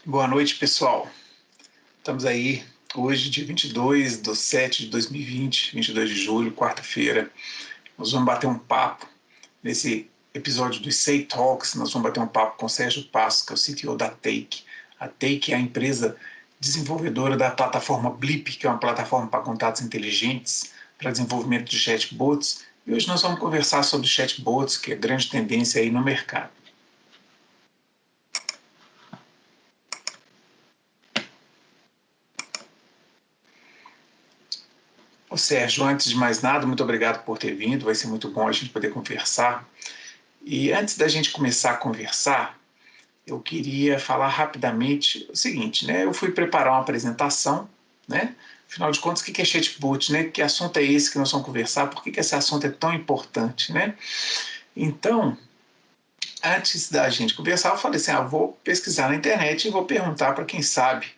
Boa noite, pessoal. Estamos aí hoje, dia 22/7/2020, 22 de julho, quarta-feira. Nós vamos bater um papo nesse episódio do Say Talks. Nós vamos bater um papo com o Sérgio Passos, que é o CTO da Take. A Take é a empresa desenvolvedora da plataforma Blip, que é uma plataforma para contatos inteligentes, para desenvolvimento de chatbots. E hoje nós vamos conversar sobre chatbots, que é grande tendência aí no mercado. Ô Sérgio, antes de mais nada, muito obrigado por ter vindo, vai ser muito bom a gente poder conversar. E antes da gente começar a conversar, eu queria falar rapidamente o seguinte, né? Eu fui preparar uma apresentação, né? Afinal de contas, o que é chatbot, né? Que assunto é esse que nós vamos conversar? Por que esse assunto é tão importante, né? Então, antes da gente conversar, eu falei assim, vou pesquisar na internet e vou perguntar para quem sabe.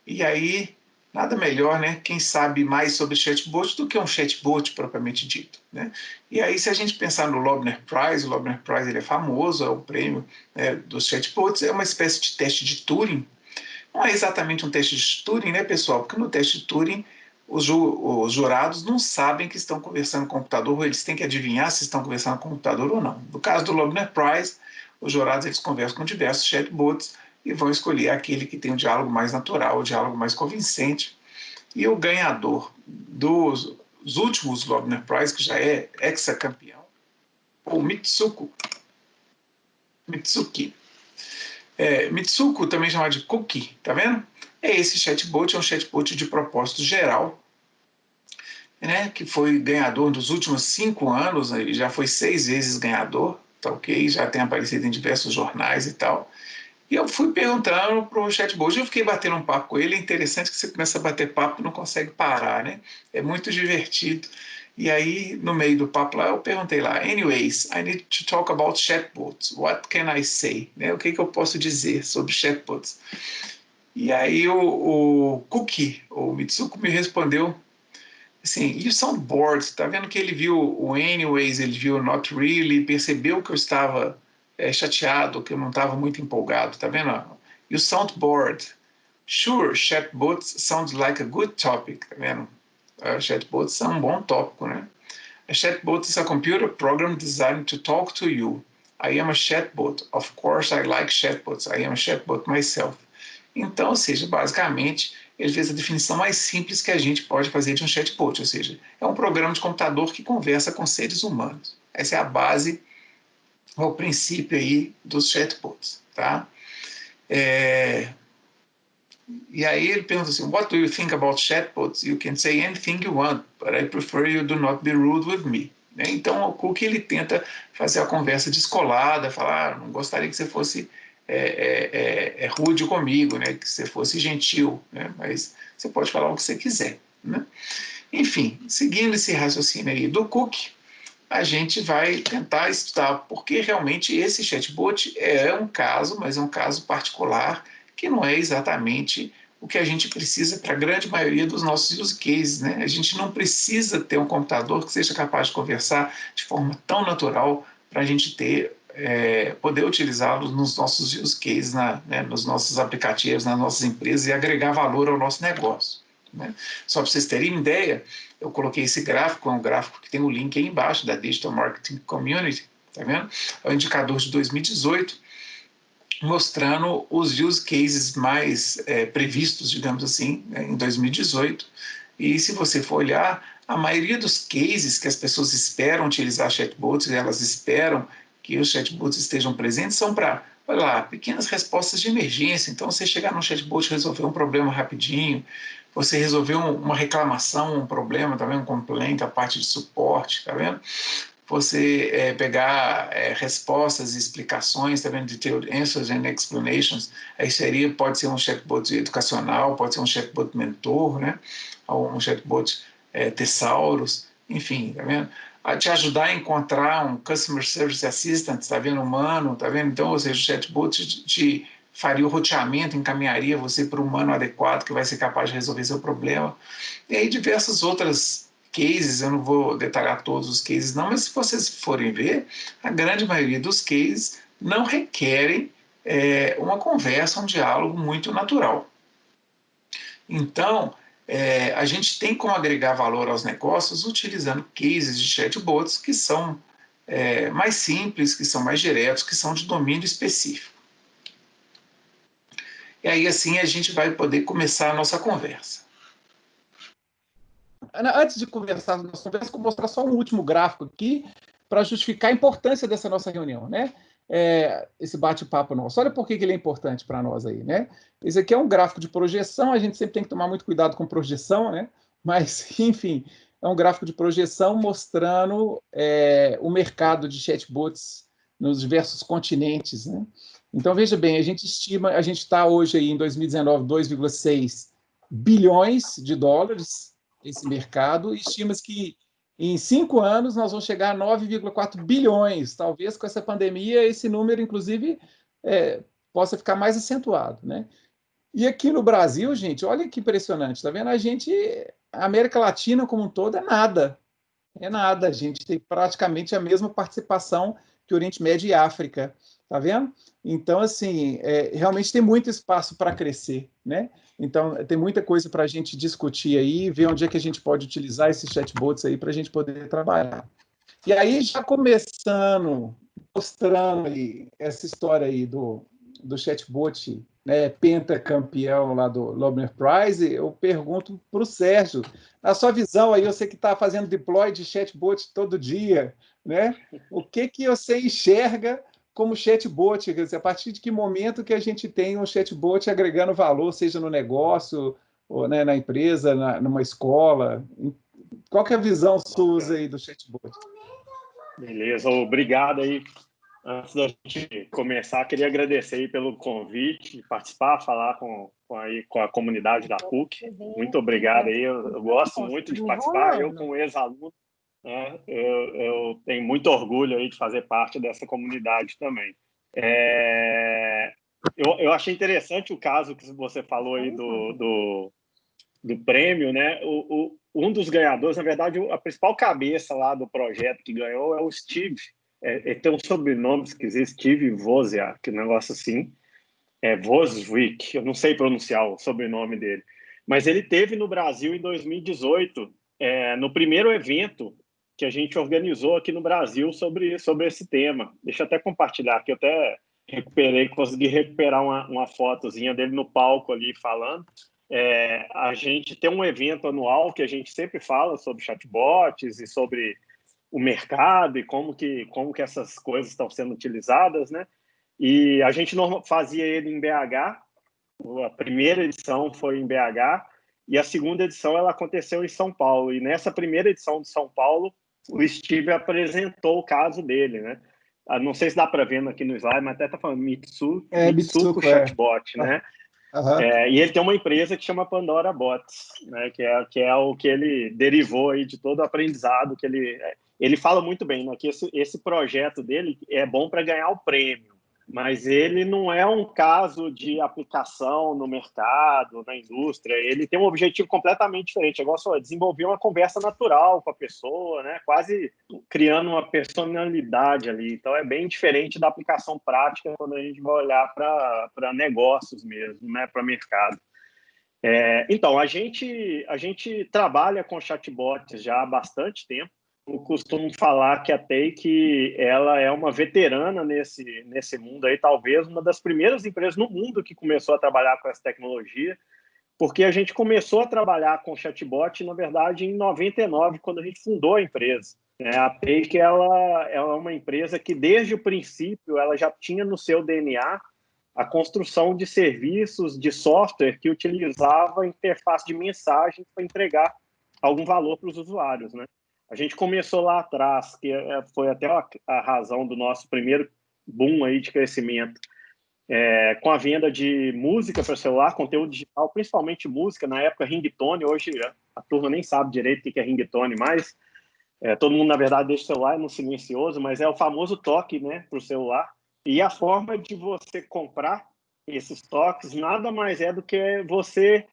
E aí, nada melhor, né? Quem sabe mais sobre chatbot do que um chatbot propriamente dito, né? E aí, se a gente pensar no Loebner Prize, o Loebner Prize ele é famoso, é o prêmio, né, dos chatbots, é uma espécie de teste de Turing. Não é exatamente um teste de Turing, né, pessoal? Porque no teste de Turing, os jurados não sabem que estão conversando com o computador, ou eles têm que adivinhar se estão conversando com o computador ou não. No caso do Loebner Prize, os jurados eles conversam com diversos chatbots e vão escolher aquele que tem um diálogo mais natural, o diálogo mais convincente. E o ganhador dos últimos Loebner Prize, que já é hexacampeão, o Mitsuki. Mitsuko, também chamado de Cookie, tá vendo? Esse chatbot, é um chatbot de propósito geral, né, que foi ganhador dos últimos 5 anos, ele já foi 6 vezes ganhador, tá ok? Já tem aparecido em diversos jornais e tal. E eu fui perguntando para o chatbot, eu fiquei batendo um papo com ele, é interessante que você começa a bater papo e não consegue parar, né? É muito divertido. E aí, no meio do papo lá, eu perguntei lá, anyways, I need to talk about chatbots. What can I say? Né? O que eu posso dizer sobre chatbots? E aí o Cookie, o Mitsuko, me respondeu assim, you sound bored. Tá vendo que ele viu o anyways, ele viu o not really, percebeu que eu estava chateado, que eu não estava muito empolgado, tá vendo? You sound bored. Sure, chatbots sound like a good topic, tá vendo? Chatbots são um bom tópico, né? A chatbot is a computer program designed to talk to you. I am a chatbot. Of course, I like chatbots. I am a chatbot myself. Então, ou seja, basicamente, ele fez a definição mais simples que a gente pode fazer de um chatbot, ou seja, é um programa de computador que conversa com seres humanos. Essa é a base, o princípio aí dos chatbots, tá? E aí ele pergunta assim, what do you think about chatbots? You can say anything you want, but I prefer you do not be rude with me. Então, o Cook ele tenta fazer a conversa descolada, falar, não gostaria que você fosse rude comigo, né? Que você fosse gentil, né? Mas você pode falar o que você quiser, né? Enfim, seguindo esse raciocínio aí do Cook, a gente vai tentar estudar porque realmente esse chatbot é um caso, mas é um caso particular que não é exatamente o que a gente precisa para a grande maioria dos nossos use cases, né? A gente não precisa ter um computador que seja capaz de conversar de forma tão natural para a gente ter poder utilizá-los nos nossos use cases, nos nossos aplicativos, nas nossas empresas e agregar valor ao nosso negócio, né? Só para vocês terem ideia, eu coloquei esse gráfico, é um gráfico que tem o link aí embaixo da Digital Marketing Community, tá vendo? É o indicador de 2018, mostrando os use cases mais previstos, digamos assim, né, em 2018. E se você for olhar, a maioria dos cases que as pessoas esperam utilizar chatbots, elas esperam que os chatbots estejam presentes, são para, olha lá, pequenas respostas de emergência. Então, você chegar no chatbot e resolver um problema rapidinho, você resolver uma reclamação, um problema, tá vendo? Um complaint, a parte de suporte, tá vendo? Você pegar respostas e explicações, tá vendo? Detailed answers and explanations, aí pode ser um chatbot educacional, pode ser um chatbot mentor, né? Ou um chatbot thesaurus, enfim, tá vendo? A te ajudar a encontrar um Customer Service Assistant, tá vendo? Humano, tá vendo? Então, ou seja, o chatbot te faria o roteamento, encaminharia você para o humano adequado que vai ser capaz de resolver seu problema. E aí diversas outras cases, eu não vou detalhar todos os cases não, mas se vocês forem ver, a grande maioria dos cases não requerem uma conversa, um diálogo muito natural. Então, a gente tem como agregar valor aos negócios utilizando cases de chatbots que são mais simples, que são mais diretos, que são de domínio específico. E aí, assim, a gente vai poder começar a nossa conversa. Ana, antes de começar a nossa conversa, vou mostrar só um último gráfico aqui para justificar a importância dessa nossa reunião, né? Esse bate-papo nosso. Olha por que ele é importante para nós aí, né? Esse aqui é um gráfico de projeção, a gente sempre tem que tomar muito cuidado com projeção, né? Mas, enfim, é um gráfico de projeção mostrando o mercado de chatbots nos diversos continentes, né? Então, veja bem, a gente estima, a gente está hoje aí em 2019, 2,6 bilhões de dólares esse mercado, e estima que em 5 anos nós vamos chegar a 9,4 bilhões. Talvez com essa pandemia esse número, inclusive, possa ficar mais acentuado, né? E aqui no Brasil, gente, olha que impressionante, tá vendo? A América Latina como um todo é nada. A gente tem praticamente a mesma participação que o Oriente Médio e África, tá vendo? Então, assim, realmente tem muito espaço para crescer, né? Então, tem muita coisa para a gente discutir aí, ver onde é que a gente pode utilizar esses chatbots aí para a gente poder trabalhar. E aí, já começando, mostrando aí essa história aí do chatbot, né, pentacampeão lá do Loebner Prize, eu pergunto para o Sérgio, na sua visão aí, você que está fazendo deploy de chatbot todo dia, né, o que você enxerga como chatbot? Quer dizer, a partir de que momento que a gente tem um chatbot agregando valor, seja no negócio, ou, né, na empresa, numa escola? Qual que é a visão sua aí do chatbot? Beleza, obrigado aí. Antes da gente começar, queria agradecer aí pelo convite, participar, falar com a comunidade da PUC. Muito obrigado aí, eu gosto muito de participar, eu como ex-aluno, né, eu tenho muito orgulho aí de fazer parte dessa comunidade também. Eu achei interessante o caso que você falou aí do prêmio, né? Um dos ganhadores, na verdade, a principal cabeça lá do projeto que ganhou é o Steve. Ele tem um sobrenome esquisito, Steve Wozniak, que negócio assim. Wozniak, eu não sei pronunciar o sobrenome dele. Mas ele teve no Brasil em 2018, no primeiro evento que a gente organizou aqui no Brasil sobre esse tema. Deixa eu até compartilhar aqui, eu até consegui recuperar uma fotozinha dele no palco ali falando. A gente tem um evento anual que a gente sempre fala sobre chatbots e sobre o mercado e como que essas coisas estão sendo utilizadas, né? E a gente fazia ele em BH, a primeira edição foi em BH e a segunda edição ela aconteceu em São Paulo. E nessa primeira edição de São Paulo, o Steve apresentou o caso dele, né? Não sei se dá para ver aqui no slide, mas até está falando Mitsuko Chatbot, né? Uhum. E ele tem uma empresa que chama Pandora Bots, né, que é o que ele derivou aí de todo o aprendizado que ele fala muito bem, né, que esse projeto dele é bom para ganhar o prêmio, mas ele não é um caso de aplicação no mercado, na indústria. Ele tem um objetivo completamente diferente. É igual só desenvolver uma conversa natural com a pessoa, né? Quase criando uma personalidade ali. Então, é bem diferente da aplicação prática quando a gente vai olhar para negócios mesmo, né? Para mercado. Então, a gente trabalha com chatbots já há bastante tempo. Eu costumo falar que a Take ela é uma veterana nesse mundo aí, talvez uma das primeiras empresas no mundo que começou a trabalhar com essa tecnologia, porque a gente começou a trabalhar com chatbot, na verdade, em 99, quando a gente fundou a empresa. A Take ela é uma empresa que, desde o princípio, ela já tinha no seu DNA a construção de serviços de software que utilizava a interface de mensagem para entregar algum valor para os usuários, né? A gente começou lá atrás, que foi até a razão do nosso primeiro boom aí de crescimento, com a venda de música para celular, conteúdo digital, principalmente música, na época ringtone. Hoje a turma nem sabe direito o que é ringtone, mas todo mundo, na verdade, deixa o celular no silencioso, mas é o famoso toque, né, para o celular. E a forma de você comprar esses toques nada mais é do que você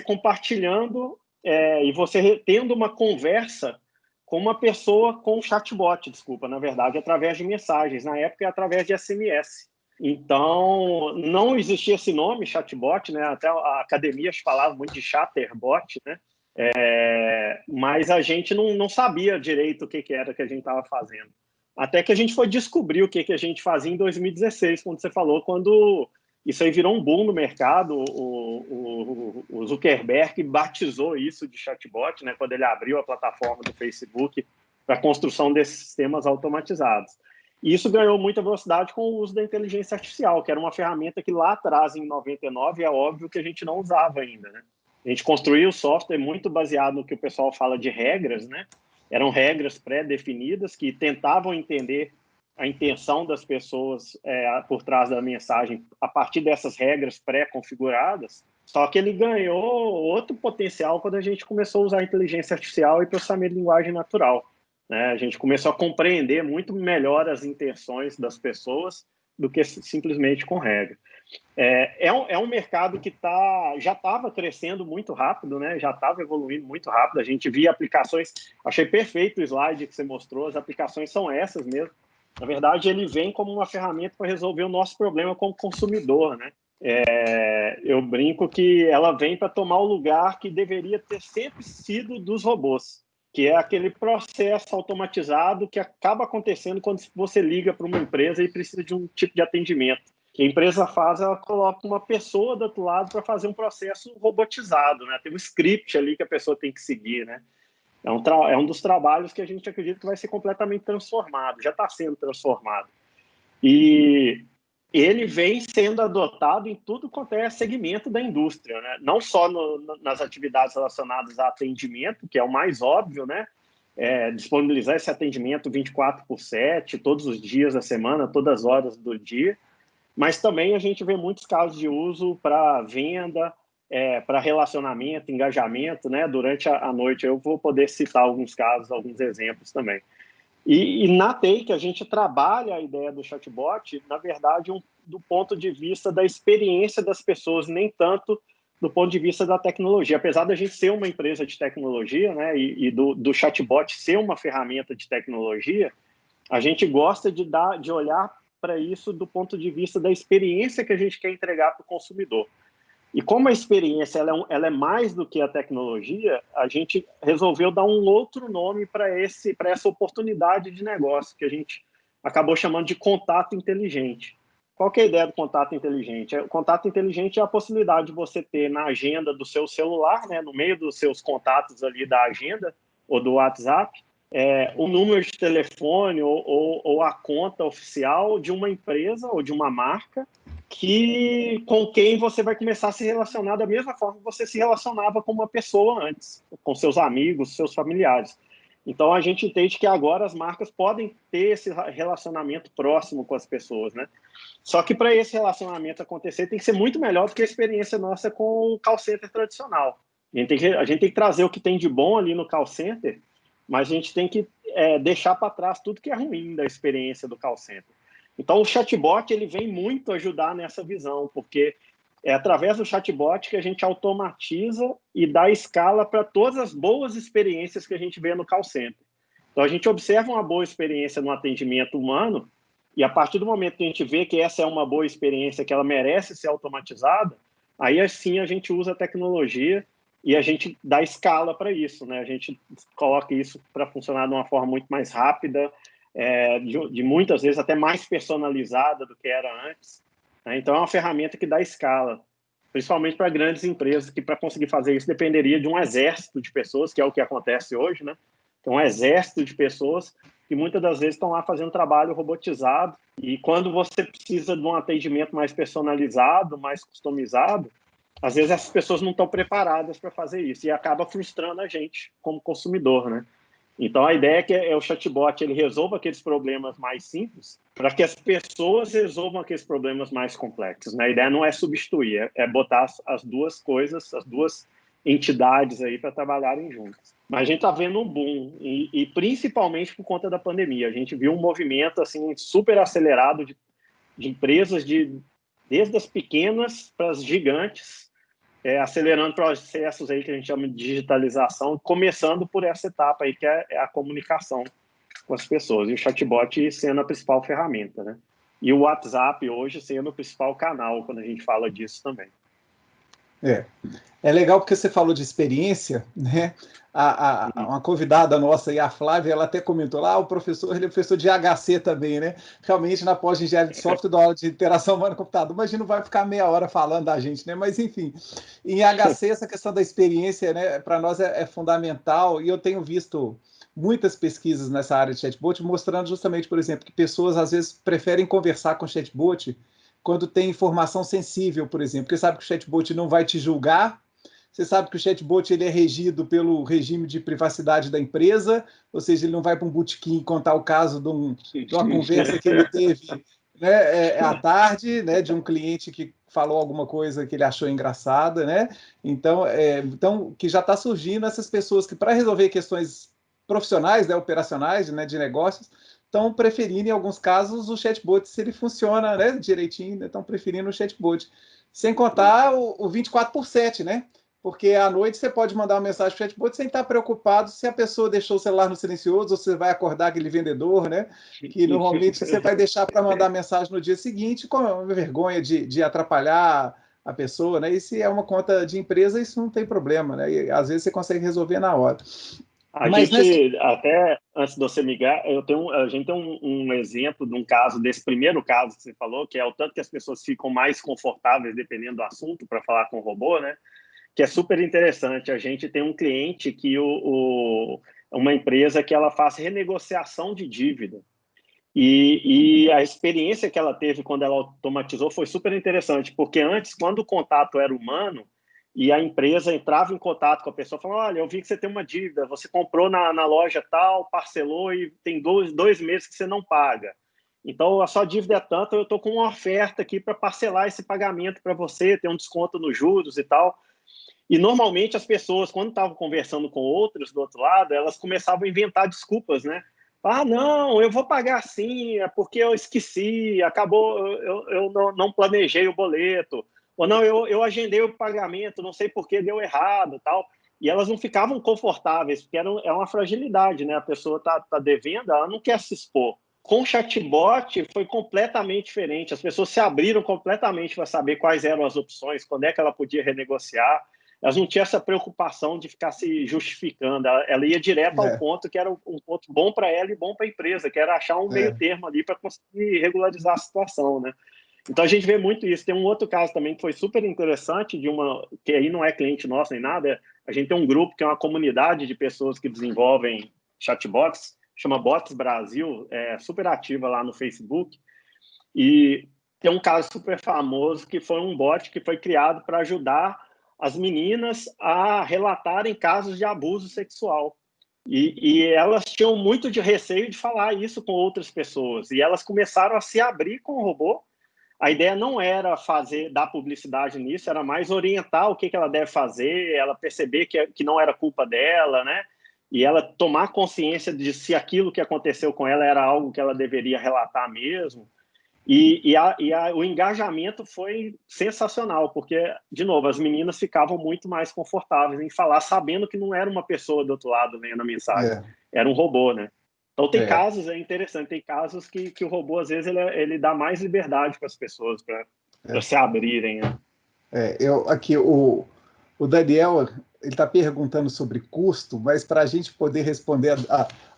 compartilhando e você tendo uma conversa com uma pessoa, com um chatbot, desculpa, na verdade, através de mensagens. Na época, é através de SMS. Então, não existia esse nome, chatbot, né? Até a academia falava muito de chatterbot, né? Mas a gente não sabia direito o que era que a gente estava fazendo. Até que a gente foi descobrir o que a gente fazia em 2016, quando você falou, quando isso aí virou um boom no mercado. O Zuckerberg batizou isso de chatbot, né? Quando ele abriu a plataforma do Facebook para a construção desses sistemas automatizados. E isso ganhou muita velocidade com o uso da inteligência artificial, que era uma ferramenta que lá atrás, em 99, é óbvio que a gente não usava ainda, né? A gente construiu o software muito baseado no que o pessoal fala de regras, né? Eram regras pré-definidas que tentavam entender a intenção das pessoas por trás da mensagem a partir dessas regras pré-configuradas. Só que ele ganhou outro potencial quando a gente começou a usar a inteligência artificial e processamento de linguagem natural, né? A gente começou a compreender muito melhor as intenções das pessoas do que simplesmente com regra. É um mercado que já estava crescendo muito rápido, né? Já estava evoluindo muito rápido. A gente via aplicações, achei perfeito o slide que você mostrou, as aplicações são essas mesmo. Na verdade, ele vem como uma ferramenta para resolver o nosso problema como consumidor, né? Eu brinco que ela vem para tomar o lugar que deveria ter sempre sido dos robôs, que é aquele processo automatizado que acaba acontecendo quando você liga para uma empresa e precisa de um tipo de atendimento. Que a empresa faz, ela coloca uma pessoa do outro lado para fazer um processo robotizado, né? Tem um script ali que a pessoa tem que seguir, né? É um dos trabalhos que a gente acredita que vai ser completamente transformado, já está sendo transformado. E ele vem sendo adotado em tudo quanto é segmento da indústria, né? Não só nas atividades relacionadas a atendimento, que é o mais óbvio, né? Disponibilizar esse atendimento 24/7, todos os dias da semana, todas as horas do dia, mas também a gente vê muitos casos de uso para venda, para relacionamento, engajamento, né? Durante a noite eu vou poder citar alguns casos, alguns exemplos também. E na Take a gente trabalha a ideia do chatbot, na verdade, do ponto de vista da experiência das pessoas, nem tanto do ponto de vista da tecnologia. Apesar da gente ser uma empresa de tecnologia, né, e do chatbot ser uma ferramenta de tecnologia, a gente gosta de olhar para isso do ponto de vista da experiência que a gente quer entregar para o consumidor. E como a experiência ela é mais do que a tecnologia, a gente resolveu dar um outro nome para essa oportunidade de negócio, que a gente acabou chamando de contato inteligente. Qual que é a ideia do contato inteligente? O contato inteligente é a possibilidade de você ter na agenda do seu celular, né, no meio dos seus contatos ali da agenda ou do WhatsApp, o número de telefone ou a conta oficial de uma empresa ou de uma marca com quem você vai começar a se relacionar da mesma forma que você se relacionava com uma pessoa antes, com seus amigos, seus familiares. Então, a gente entende que agora as marcas podem ter esse relacionamento próximo com as pessoas, né? Só que para esse relacionamento acontecer, tem que ser muito melhor do que a experiência nossa com o call center tradicional. A gente tem que trazer o que tem de bom ali no call center, mas a gente tem que deixar para trás tudo que é ruim da experiência do call center. Então, o chatbot ele vem muito ajudar nessa visão, porque é através do chatbot que a gente automatiza e dá escala para todas as boas experiências que a gente vê no call center. Então, a gente observa uma boa experiência no atendimento humano e, a partir do momento que a gente vê que essa é uma boa experiência, que ela merece ser automatizada, aí, assim, a gente usa a tecnologia e a gente dá escala para isso, né? A gente coloca isso para funcionar de uma forma muito mais rápida, de muitas vezes até mais personalizada do que era antes, né? Então, é uma ferramenta que dá escala, principalmente para grandes empresas, que para conseguir fazer isso dependeria de um exército de pessoas, que é o que acontece hoje, né? Então, um exército de pessoas que muitas das vezes estão lá fazendo trabalho robotizado, e quando você precisa de um atendimento mais personalizado, mais customizado, às vezes essas pessoas não estão preparadas para fazer isso, e acaba frustrando a gente como consumidor, né? Então, a ideia é que o chatbot ele resolva aqueles problemas mais simples para que as pessoas resolvam aqueles problemas mais complexos, né? A ideia não é substituir, é botar as duas coisas, as duas entidades aí para trabalharem juntas. Mas a gente está vendo um boom, e principalmente por conta da pandemia. A gente viu um movimento assim, super acelerado de empresas desde as pequenas para as gigantes, acelerando processos aí que a gente chama de digitalização, começando por essa etapa aí, que é a comunicação com as pessoas, e o chatbot sendo a principal ferramenta, né? E o WhatsApp hoje sendo o principal canal quando a gente fala disso também. É legal porque você falou de experiência, né? Uma convidada nossa aí, a Flávia, ela até comentou lá, o professor, ele é professor de HC também, né? Realmente, na pós-engenharia de software, da aula de interação humano-computador, mas a gente não vai ficar meia hora falando da gente, né? Mas, enfim, em HC, essa questão da experiência, né, para nós é fundamental, e eu tenho visto muitas pesquisas nessa área de chatbot, mostrando justamente, por exemplo, que pessoas, às vezes, preferem conversar com chatbot quando tem informação sensível, por exemplo, porque sabe que o chatbot não vai te julgar, você sabe que o chatbot ele é regido pelo regime de privacidade da empresa, ou seja, ele não vai para um botequim contar o caso de uma conversa que ele teve, né, à tarde, né, de um cliente que falou alguma coisa que ele achou engraçada, né? Então que já está surgindo essas pessoas que, para resolver questões profissionais, né, operacionais, né, de negócios, estão preferindo, em alguns casos, o chatbot, se ele funciona, né, direitinho, estão preferindo o chatbot. Sem contar o 24/7, né? Porque à noite você pode mandar uma mensagem para o chatbot sem estar preocupado se a pessoa deixou o celular no silencioso ou se vai acordar aquele vendedor, né? Que normalmente você vai deixar para mandar mensagem no dia seguinte com vergonha de atrapalhar a pessoa, né? E se é uma conta de empresa, isso não tem problema, né? E às vezes você consegue resolver na hora. A gente, até antes de você migrar, a gente tem um exemplo de um caso, desse primeiro caso que você falou, que é o tanto que as pessoas ficam mais confortáveis dependendo do assunto para falar com o robô, né? Que é super interessante. A gente tem um cliente que uma empresa que ela faz renegociação de dívida. E a experiência que ela teve quando ela automatizou foi super interessante, porque antes, quando o contato era humano, e a empresa entrava em contato com a pessoa, falando, olha, eu vi que você tem uma dívida, você comprou na loja tal, parcelou e tem dois meses que você não paga. Então, a sua dívida é tanta, eu estou com uma oferta aqui para parcelar esse pagamento para você, ter um desconto nos juros e tal. E, normalmente, as pessoas, quando estavam conversando com outros do outro lado, elas começavam a inventar desculpas, né? Ah, não, eu vou pagar sim, é porque eu esqueci, acabou, eu não planejei o boleto. Ou não, eu agendei o pagamento, não sei por que deu errado, tal. E elas não ficavam confortáveis, porque é uma fragilidade, né? A pessoa tá devendo, ela não quer se expor. Com o chatbot foi completamente diferente. As pessoas se abriram completamente para saber quais eram as opções, quando é que ela podia renegociar. Elas não tinham essa preocupação de ficar se justificando. Ela ia direto ao ponto que era um ponto bom para ela e bom para a empresa, que era achar um meio termo ali para conseguir regularizar a situação, né? Então, a gente vê muito isso. Tem um outro caso também que foi super interessante, que aí não é cliente nosso nem nada. A gente tem um grupo que é uma comunidade de pessoas que desenvolvem chatbots, chama Bots Brasil, é super ativa lá no Facebook. E tem um caso super famoso que foi um bot que foi criado para ajudar as meninas a relatarem casos de abuso sexual. E elas tinham muito de receio de falar isso com outras pessoas. E elas começaram a se abrir com o robô. A ideia não era dar publicidade nisso, era mais orientar o que ela deve fazer, ela perceber que não era culpa dela, né? E ela tomar consciência de se aquilo que aconteceu com ela era algo que ela deveria relatar mesmo. O engajamento foi sensacional, porque, de novo, as meninas ficavam muito mais confortáveis em falar, sabendo que não era uma pessoa do outro lado lendo a mensagem, era um robô, né? Então, tem casos, é interessante, tem casos que o robô, às vezes, ele dá mais liberdade para as pessoas, para se abrirem, né? O Daniel, ele está perguntando sobre custo, mas para a gente poder responder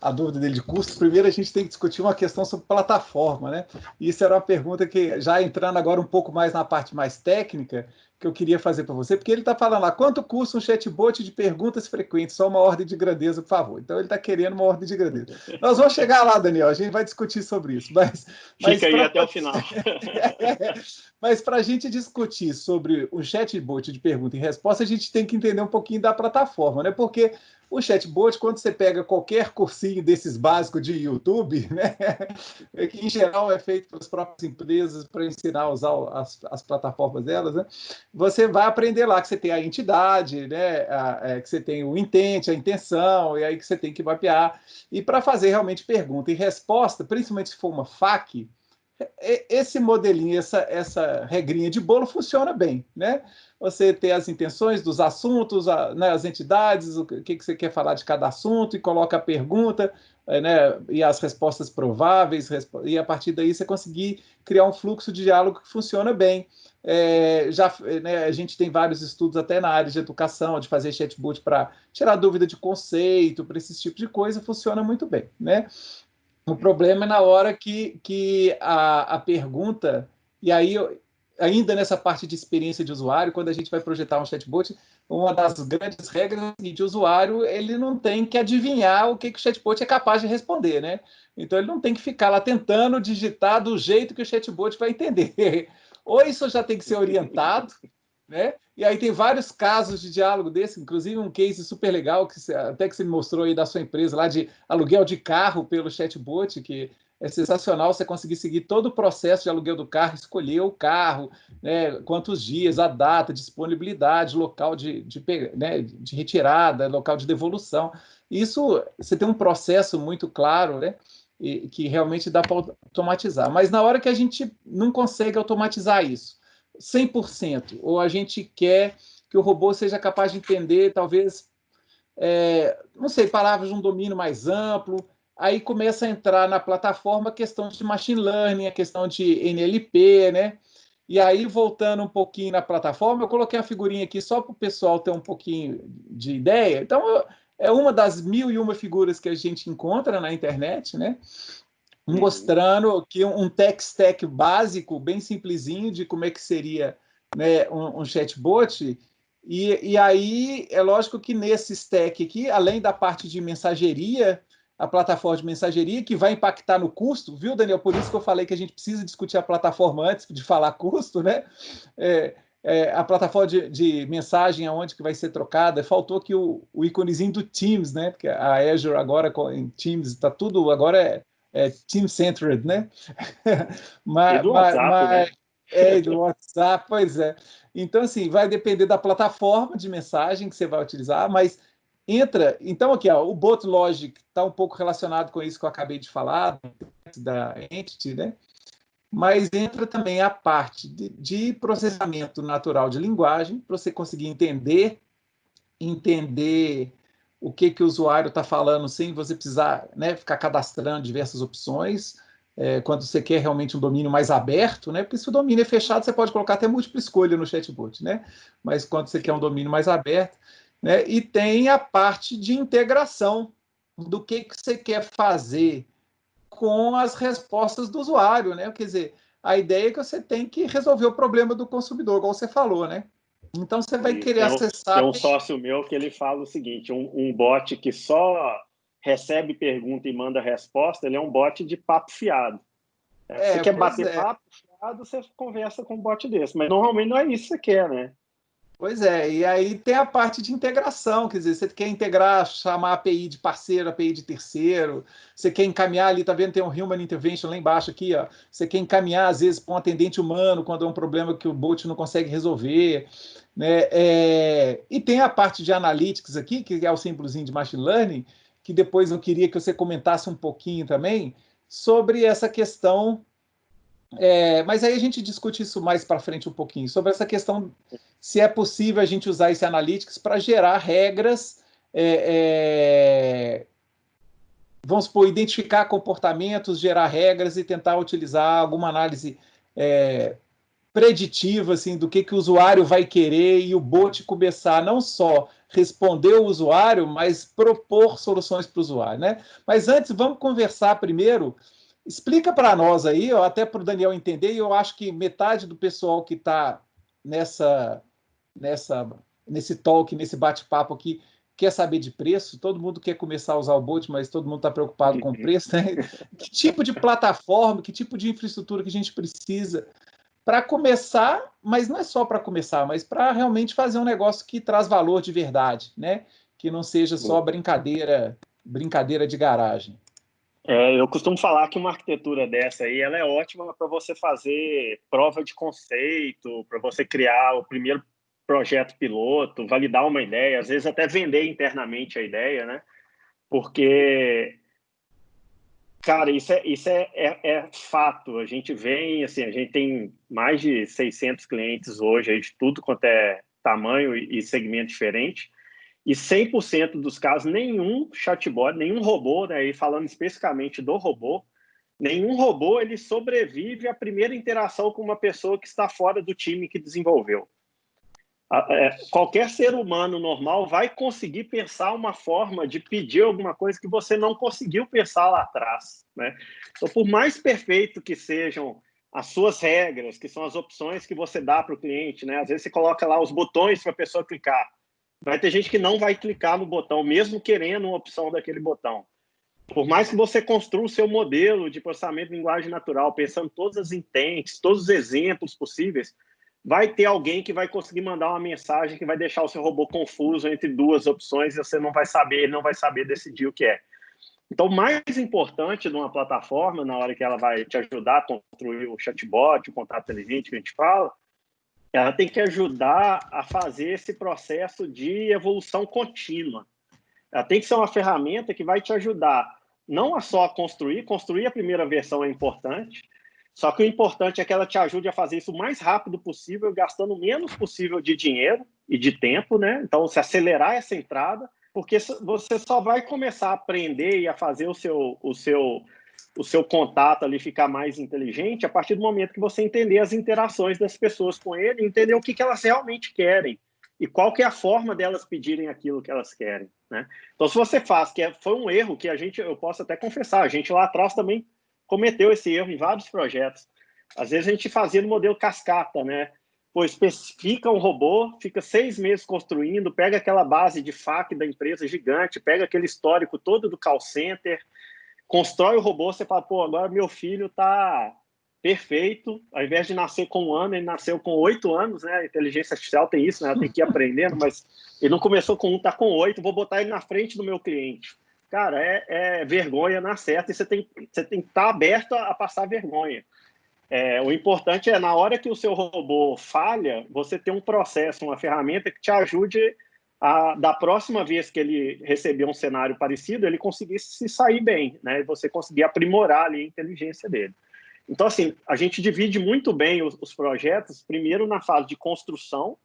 a dúvida dele de custo, primeiro a gente tem que discutir uma questão sobre plataforma, né? Isso era uma pergunta que, já entrando agora um pouco mais na parte mais técnica, que eu queria fazer para você, porque ele está falando lá, quanto custa um chatbot de perguntas frequentes? Só uma ordem de grandeza, por favor. Então, ele está querendo uma ordem de grandeza. Nós vamos chegar lá, Daniel, a gente vai discutir sobre isso. Fica aí até o final. Mas para a gente discutir sobre o chatbot de pergunta e resposta, a gente tem que entender um pouquinho da plataforma, né? Porque o chatbot, quando você pega qualquer cursinho desses básicos de YouTube, né? Que em geral é feito pelas próprias empresas para ensinar a usar as plataformas delas, né? Você vai aprender lá que você tem a entidade, né? Que você tem o intent, a intenção, e aí que você tem que mapear. E para fazer realmente pergunta e resposta, principalmente se for uma FAQ, esse modelinho, essa regrinha de bolo funciona bem, né? Você tem as intenções dos assuntos, né, as entidades, o que você quer falar de cada assunto, e coloca a pergunta, né, e as respostas prováveis, e a partir daí você conseguir criar um fluxo de diálogo que funciona bem. Né, a gente tem vários estudos até na área de educação, de fazer chatbot para tirar dúvida de conceito, para esse tipo de coisa, funciona muito bem, né? O problema é na hora que a pergunta, e aí, ainda nessa parte de experiência de usuário, quando a gente vai projetar um chatbot, uma das grandes regras é o seguinte: o usuário ele não tem que adivinhar o que o chatbot é capaz de responder, né? Então, ele não tem que ficar lá tentando digitar do jeito que o chatbot vai entender. Ou isso já tem que ser orientado, né? E aí tem vários casos de diálogo desse, inclusive um case super legal, até que você me mostrou aí da sua empresa, lá de aluguel de carro pelo chatbot, que é sensacional você conseguir seguir todo o processo de aluguel do carro, escolher o carro, né, quantos dias, a data, disponibilidade, local né, de retirada, local de devolução. Isso, você tem um processo muito claro, né, que realmente dá para automatizar. Mas na hora que a gente não consegue automatizar isso, 100%, ou a gente quer que o robô seja capaz de entender, talvez, não sei, palavras de um domínio mais amplo, aí começa a entrar na plataforma a questão de machine learning, a questão de NLP, né? E aí, voltando um pouquinho na plataforma, eu coloquei a figurinha aqui só para o pessoal ter um pouquinho de ideia. Então, é uma das 1001 figuras que a gente encontra na internet, né? Mostrando que um tech stack básico, bem simplesinho, de como é que seria, né, um chatbot. E aí, é lógico que nesse stack aqui, além da parte de mensageria, a plataforma de mensageria, que vai impactar no custo, viu, Daniel? Por isso que eu falei que a gente precisa discutir a plataforma antes de falar custo, né? A plataforma de mensagem, aonde que vai ser trocada, faltou aqui o íconezinho do Teams, né? Porque a Azure agora, em Teams, está tudo, agora team-centered, né? E do WhatsApp, né? Do WhatsApp, pois é. Então, assim, vai depender da plataforma de mensagem que você vai utilizar, mas entra... Então, aqui, ó, o Bot Logic está um pouco relacionado com isso que eu acabei de falar, da Entity, né? Mas entra também a parte de processamento natural de linguagem, para você conseguir entender o que o usuário está falando sem você precisar, né, ficar cadastrando diversas opções, quando você quer realmente um domínio mais aberto, né, porque se o domínio é fechado, você pode colocar até múltipla escolha no chatbot, né, mas quando você quer um domínio mais aberto, né, e tem a parte de integração do que você quer fazer com as respostas do usuário, né, quer dizer, a ideia é que você tem que resolver o problema do consumidor, igual você falou, né. Então, você vai querer acessar... Tem um sócio meu que ele fala o seguinte, um bot que só recebe pergunta e manda resposta, ele é um bot de papo fiado. Você quer bater papo fiado, você conversa com um bot desse, mas normalmente não é isso que você quer, né? Pois é, e aí tem a parte de integração, quer dizer, você quer integrar, chamar API de parceiro, API de terceiro, você quer encaminhar ali, tá vendo, tem um Human Intervention lá embaixo aqui, ó, você quer encaminhar, às vezes, para um atendente humano, quando é um problema que o bot não consegue resolver, né? E tem a parte de Analytics aqui, que é o símbolozinho de Machine Learning, que depois eu queria que você comentasse um pouquinho também, sobre essa questão... mas aí a gente discute isso mais para frente um pouquinho, sobre essa questão se é possível a gente usar esse Analytics para gerar regras, vamos supor, identificar comportamentos, gerar regras e tentar utilizar alguma análise preditiva assim, do que o usuário vai querer e o bot começar não só responder o usuário, mas propor soluções para o usuário, né? Mas antes, vamos conversar primeiro. Explica para nós aí, ó, até para o Daniel entender, e eu acho que metade do pessoal que está nesse talk, nesse bate-papo aqui, quer saber de preço, todo mundo quer começar a usar o bot, mas todo mundo está preocupado com o preço, né? Que tipo de plataforma, que tipo de infraestrutura que a gente precisa para começar, mas não é só para começar, mas para realmente fazer um negócio que traz valor de verdade, né? Que não seja só brincadeira de garagem. Eu costumo falar que uma arquitetura dessa aí, ela é ótima para você fazer prova de conceito, para você criar o primeiro projeto piloto, validar uma ideia, às vezes até vender internamente a ideia, né? Porque Cara, isso é fato. A gente vem, assim, a gente tem mais de 600 clientes hoje, aí, de tudo quanto é tamanho e segmento diferente, e 100% dos casos, nenhum chatbot, nenhum robô, né, e falando especificamente do robô, nenhum robô ele sobrevive à primeira interação com uma pessoa que está fora do time que desenvolveu. Qualquer ser humano normal vai conseguir pensar uma forma de pedir alguma coisa que você não conseguiu pensar lá atrás, né? Então, por mais perfeito que sejam as suas regras, que são as opções que você dá para o cliente, né? Às vezes você coloca lá os botões para a pessoa clicar. Vai ter gente que não vai clicar no botão, mesmo querendo uma opção daquele botão. Por mais que você construa o seu modelo de processamento de linguagem natural, pensando todas as intents, todos os exemplos possíveis, vai ter alguém que vai conseguir mandar uma mensagem que vai deixar o seu robô confuso entre duas opções e você não vai saber, ele não vai saber decidir o que é. Então, o mais importante de uma plataforma, na hora que ela vai te ajudar a construir o chatbot, o contato inteligente que a gente fala, ela tem que ajudar a fazer esse processo de evolução contínua. Ela tem que ser uma ferramenta que vai te ajudar não a só construir a primeira versão é importante, só que o importante é que ela te ajude a fazer isso o mais rápido possível, gastando o menos possível de dinheiro e de tempo, né? Então, se acelerar essa entrada, porque você só vai começar a aprender e a fazer o seu contato ali ficar mais inteligente a partir do momento que você entender as interações das pessoas com ele, entender o que elas realmente querem e qual que é a forma delas pedirem aquilo que elas querem, né? Então, se você faz, foi um erro que eu posso até confessar, a gente lá atrás também cometeu esse erro em vários projetos. Às vezes a gente fazia no modelo cascata, né? Pô, especifica um robô, fica 6 meses construindo, pega aquela base de FAQ da empresa gigante, pega aquele histórico todo do call center, constrói o robô, você fala, pô, agora meu filho está perfeito, ao invés de nascer com 1 ano, ele nasceu com 8 anos, né? A inteligência artificial tem isso, né? Ela tem que ir aprendendo, mas ele não começou com 1, está com 8, vou botar ele na frente do meu cliente. Cara, é vergonha na certa e você tem que estar aberto a passar vergonha. O importante é, na hora que o seu robô falha, você ter um processo, uma ferramenta que te ajude da próxima vez que ele receber um cenário parecido, ele conseguir se sair bem, né? E você conseguir aprimorar ali a inteligência dele. Então, assim, a gente divide muito bem os projetos, primeiro na fase de construção,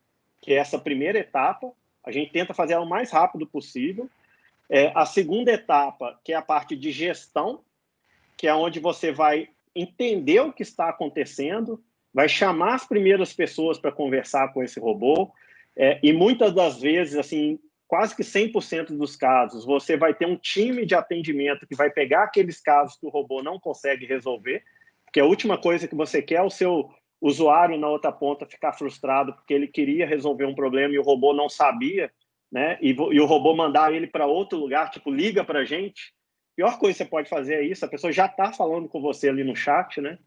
que é essa primeira etapa, a gente tenta fazer ela o mais rápido possível. A segunda etapa, que é a parte de gestão, que é onde você vai entender o que está acontecendo, vai chamar as primeiras pessoas para conversar com esse robô, e muitas das vezes, assim, quase que 100% dos casos, você vai ter um time de atendimento que vai pegar aqueles casos que o robô não consegue resolver, porque a última coisa que você quer é o seu usuário na outra ponta ficar frustrado porque ele queria resolver um problema e o robô não sabia, né? E o robô mandar ele para outro lugar, tipo, liga para a gente. A pior coisa que você pode fazer é isso, a pessoa já está falando com você ali no chat, né?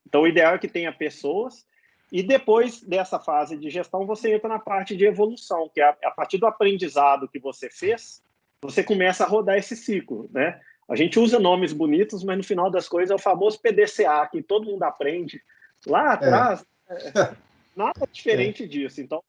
Então, o ideal é que tenha pessoas, e depois dessa fase de gestão, você entra na parte de evolução, que é a partir do aprendizado que você fez, você começa a rodar esse ciclo, né? A gente usa nomes bonitos, mas no final das coisas é o famoso PDCA, que todo mundo aprende. Lá atrás, nada diferente disso. Então,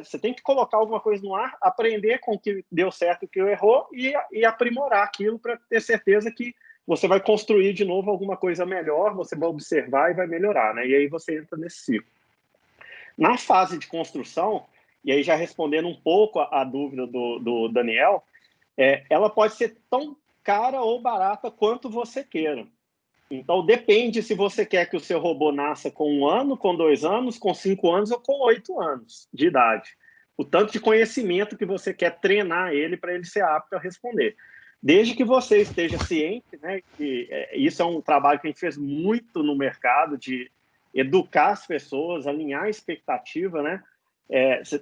você tem que colocar alguma coisa no ar, aprender com o que deu certo e o que errou e aprimorar aquilo para ter certeza que você vai construir de novo alguma coisa melhor, você vai observar e vai melhorar, né? E aí você entra nesse ciclo. Na fase de construção, e aí já respondendo um pouco a dúvida do Daniel, ela pode ser tão cara ou barata quanto você queira. Então, depende se você quer que o seu robô nasça com 1 ano, com 2 anos, com 5 anos ou com 8 anos de idade. O tanto de conhecimento que você quer treinar ele para ele ser apto a responder. Desde que você esteja ciente, né, que isso é um trabalho que a gente fez muito no mercado, de educar as pessoas, alinhar a expectativa, né?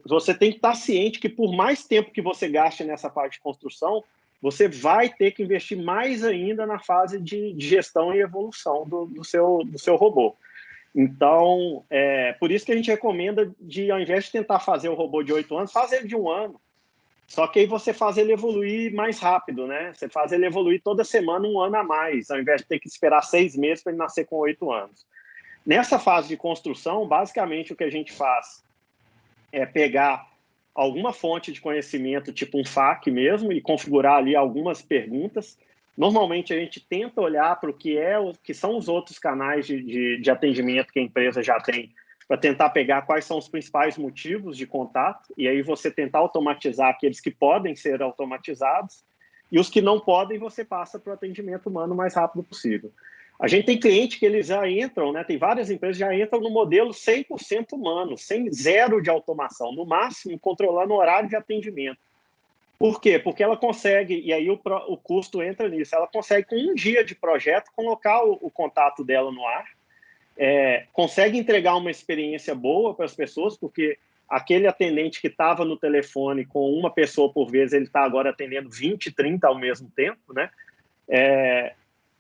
Você tem que estar ciente que por mais tempo que você gaste nessa parte de construção, você vai ter que investir mais ainda na fase de gestão e evolução do seu robô. Então, por isso que a gente recomenda ao invés de tentar fazer o robô de 8 anos, fazer ele de 1 ano. Só que aí você faz ele evoluir mais rápido, né? Você faz ele evoluir toda semana 1 ano a mais, ao invés de ter que esperar 6 meses para ele nascer com 8 anos. Nessa fase de construção, basicamente o que a gente faz é pegar alguma fonte de conhecimento, tipo um FAQ mesmo, e configurar ali algumas perguntas. Normalmente a gente tenta olhar para o que são os outros canais de atendimento que a empresa já tem, para tentar pegar quais são os principais motivos de contato, e aí você tentar automatizar aqueles que podem ser automatizados, e os que não podem, você passa para o atendimento humano o mais rápido possível. A gente tem cliente que eles já entram, né? Tem várias empresas que já entram no modelo 100% humano, sem zero de automação, no máximo controlando o horário de atendimento. Por quê? Porque ela consegue, e aí o custo entra nisso, ela consegue com um dia de projeto colocar o contato dela no ar, consegue entregar uma experiência boa para as pessoas, porque aquele atendente que estava no telefone com uma pessoa por vez, ele está agora atendendo 20, 30 ao mesmo tempo, né?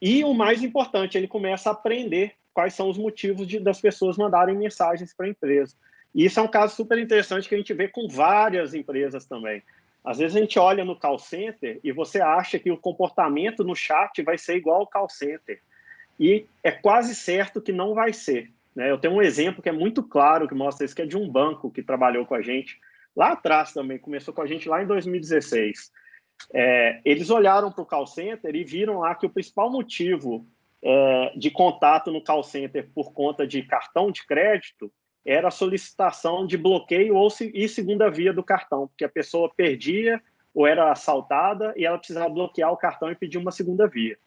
E o mais importante, ele começa a aprender quais são os motivos das pessoas mandarem mensagens para a empresa. E isso é um caso super interessante que a gente vê com várias empresas também. Às vezes a gente olha no call center e você acha que o comportamento no chat vai ser igual ao call center. E é quase certo que não vai ser, né? Eu tenho um exemplo que é muito claro que mostra isso, que é de um banco que trabalhou com a gente lá atrás também, começou com a gente lá em 2016. Eles olharam para o call center e viram lá que o principal motivo de contato no call center por conta de cartão de crédito era a solicitação de bloqueio e segunda via do cartão, porque a pessoa perdia ou era assaltada e ela precisava bloquear o cartão e pedir uma segunda via.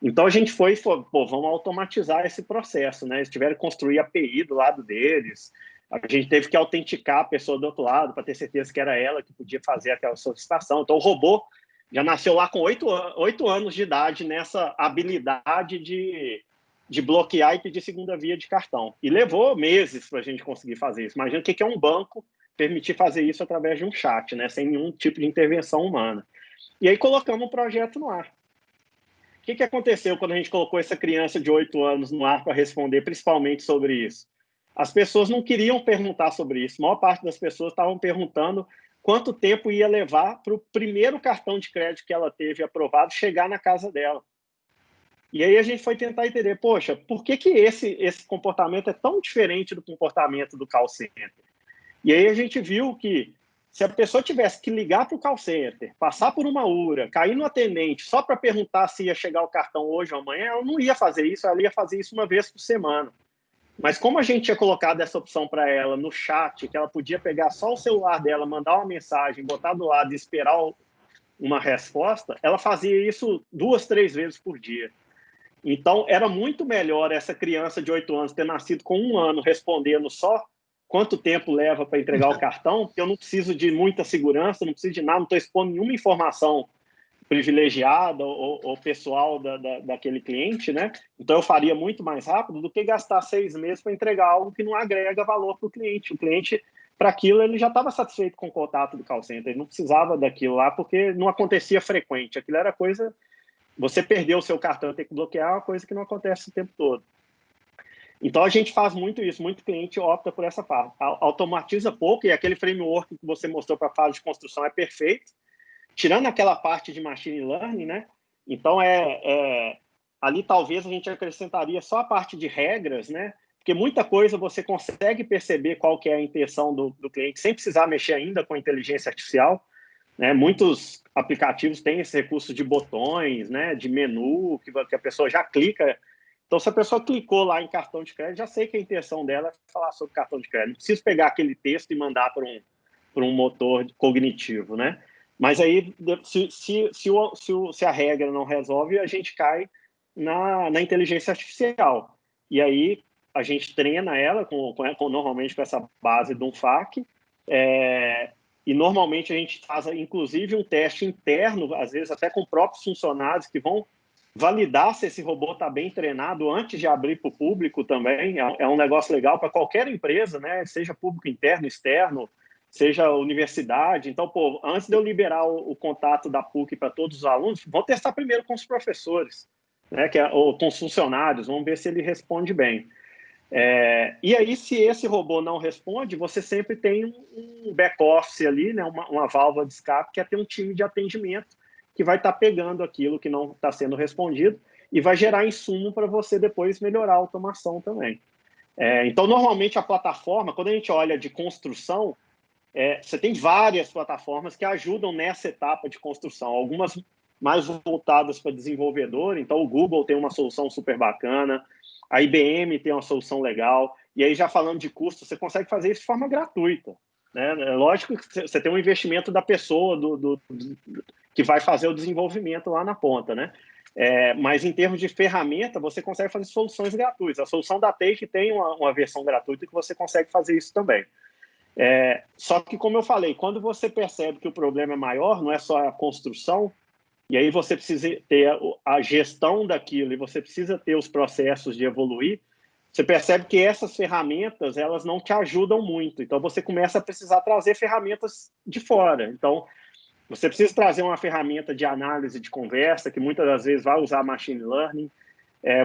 Então a gente foi e falou, pô, vamos automatizar esse processo, né? Eles tiveram que construir API do lado deles, a gente teve que autenticar a pessoa do outro lado para ter certeza que era ela que podia fazer aquela solicitação. Então o robô já nasceu lá com 8 anos de idade nessa habilidade de bloquear e pedir segunda via de cartão. E levou meses para a gente conseguir fazer isso. Imagina o que é um banco permitir fazer isso através de um chat, né? Sem nenhum tipo de intervenção humana. E aí colocamos um projeto no ar. O que aconteceu quando a gente colocou essa criança de 8 anos no ar para responder principalmente sobre isso? As pessoas não queriam perguntar sobre isso. A maior parte das pessoas estavam perguntando quanto tempo ia levar para o primeiro cartão de crédito que ela teve aprovado chegar na casa dela. E aí a gente foi tentar entender, poxa, por que esse comportamento é tão diferente do comportamento do call center? E aí a gente viu que se a pessoa tivesse que ligar para o call center, passar por uma URA, cair no atendente só para perguntar se ia chegar o cartão hoje ou amanhã, ela não ia fazer isso, ela ia fazer isso uma vez por semana. Mas como a gente tinha colocado essa opção para ela no chat, que ela podia pegar só o celular dela, mandar uma mensagem, botar do lado e esperar uma resposta, ela fazia isso 2, 3 vezes por dia. Então, era muito melhor essa criança de 8 anos ter nascido com 1 ano respondendo só quanto tempo leva para entregar o cartão, porque eu não preciso de muita segurança, não preciso de nada, não estou expondo nenhuma informação privilegiada ou pessoal daquele cliente, né? Então eu faria muito mais rápido do que gastar 6 meses para entregar algo que não agrega valor para o cliente. O cliente, para aquilo, ele já estava satisfeito com o contato do call center, ele não precisava daquilo lá porque não acontecia frequente. Aquilo era coisa... Você perdeu o seu cartão e ter que bloquear, é uma coisa que não acontece o tempo todo. Então a gente faz muito isso, muito cliente opta por essa parte. Automatiza pouco e aquele framework que você mostrou para a fase de construção é perfeito, tirando aquela parte de machine learning, né? Então, ali talvez a gente acrescentaria só a parte de regras, né? Porque muita coisa você consegue perceber qual que é a intenção do cliente, sem precisar mexer ainda com inteligência artificial, né? Muitos aplicativos têm esse recurso de botões, né? De menu, que a pessoa já clica. Então, se a pessoa clicou lá em cartão de crédito, já sei que a intenção dela é falar sobre cartão de crédito. Não preciso pegar aquele texto e mandar para um motor cognitivo, né? Mas aí, se a regra não resolve, a gente cai na inteligência artificial. E aí, a gente treina ela normalmente com essa base de um FAQ, e normalmente a gente faz, inclusive, um teste interno, às vezes até com próprios funcionários que vão validar se esse robô está bem treinado antes de abrir para o público também. É um negócio legal para qualquer empresa, né? Seja público interno, externo, seja universidade. Então, pô, antes de eu liberar o contato da PUC para todos os alunos, vou testar primeiro com os professores, né? Ou com os funcionários, vamos ver se ele responde bem. E aí, se esse robô não responde, você sempre tem um back-office ali, né? Uma válvula de escape, que é ter um time de atendimento que vai estar pegando aquilo que não está sendo respondido e vai gerar insumo para você depois melhorar a automação também. Então, normalmente, a plataforma, quando a gente olha de construção, você tem várias plataformas que ajudam nessa etapa de construção. Algumas mais voltadas para desenvolvedor. Então, o Google tem uma solução super bacana, a IBM tem uma solução legal, e aí já falando de custo, você consegue fazer isso de forma gratuita, né? Lógico que você tem um investimento da pessoa que vai fazer o desenvolvimento lá na ponta, né? Mas em termos de ferramenta, você consegue fazer soluções gratuitas. A solução da Take tem uma versão gratuita que você consegue fazer isso também. Só que, como eu falei, quando você percebe que o problema é maior, não é só a construção, e aí você precisa ter a gestão daquilo e você precisa ter os processos de evoluir, você percebe que essas ferramentas, elas não te ajudam muito. Então, você começa a precisar trazer ferramentas de fora. Então, você precisa trazer uma ferramenta de análise de conversa, que muitas das vezes vai usar machine learning.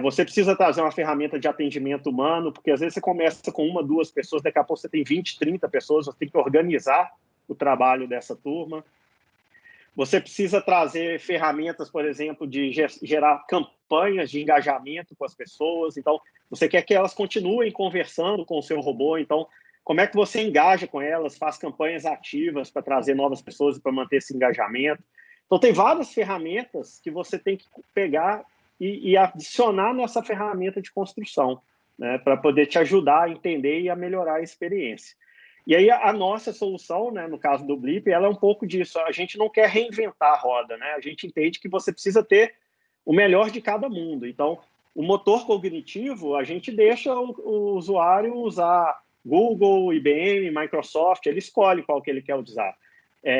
Você precisa trazer uma ferramenta de atendimento humano, porque às vezes você começa com 1, 2 pessoas, daqui a pouco você tem 20, 30 pessoas, você tem que organizar o trabalho dessa turma. Você precisa trazer ferramentas, por exemplo, de gerar campanhas de engajamento com as pessoas. Então, você quer que elas continuem conversando com o seu robô. Então, como é que você engaja com elas, faz campanhas ativas para trazer novas pessoas e para manter esse engajamento? Então, tem várias ferramentas que você tem que pegar e adicionar nessa ferramenta de construção, né, para poder te ajudar a entender e a melhorar a experiência. E aí a nossa solução, né, no caso do Blip, ela é um pouco disso. A gente não quer reinventar a roda, né? A gente entende que você precisa ter o melhor de cada mundo. Então, o motor cognitivo, a gente deixa o usuário usar Google, IBM, Microsoft, ele escolhe qual que ele quer usar.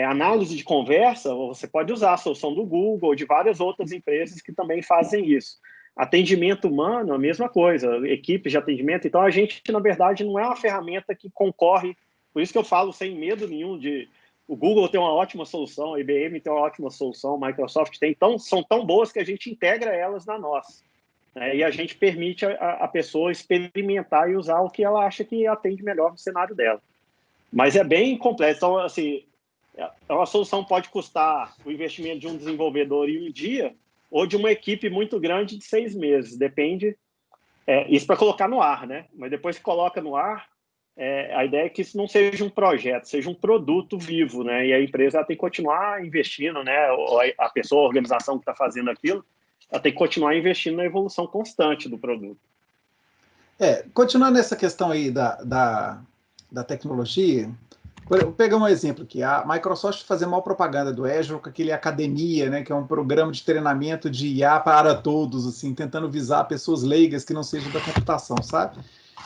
Análise de conversa, você pode usar a solução do Google ou de várias outras empresas que também fazem isso. Atendimento humano, a mesma coisa, equipes de atendimento. Então, a gente, na verdade, não é uma ferramenta que concorre. Por isso que eu falo sem medo nenhum de... O Google tem uma ótima solução, a IBM tem uma ótima solução, a Microsoft tem. Então, são tão boas que a gente integra elas na nossa. E a gente permite a pessoa experimentar e usar o que ela acha que atende melhor no cenário dela. Mas é bem complexo. Então, assim, uma solução pode custar o investimento de um desenvolvedor em um dia ou de uma equipe muito grande de 6 meses. Depende. Isso para colocar no ar, né? Mas depois que coloca no ar, a ideia é que isso não seja um projeto, seja um produto vivo, né? E a empresa ela tem que continuar investindo, né? A pessoa, a organização que está fazendo aquilo, ela tem que continuar investindo na evolução constante do produto. Continuando nessa questão aí da tecnologia, vou pegar um exemplo aqui. A Microsoft fazia mal propaganda do Azure com aquele Academia, né, que é um programa de treinamento de IA para todos, assim, tentando visar pessoas leigas que não sejam da computação, sabe?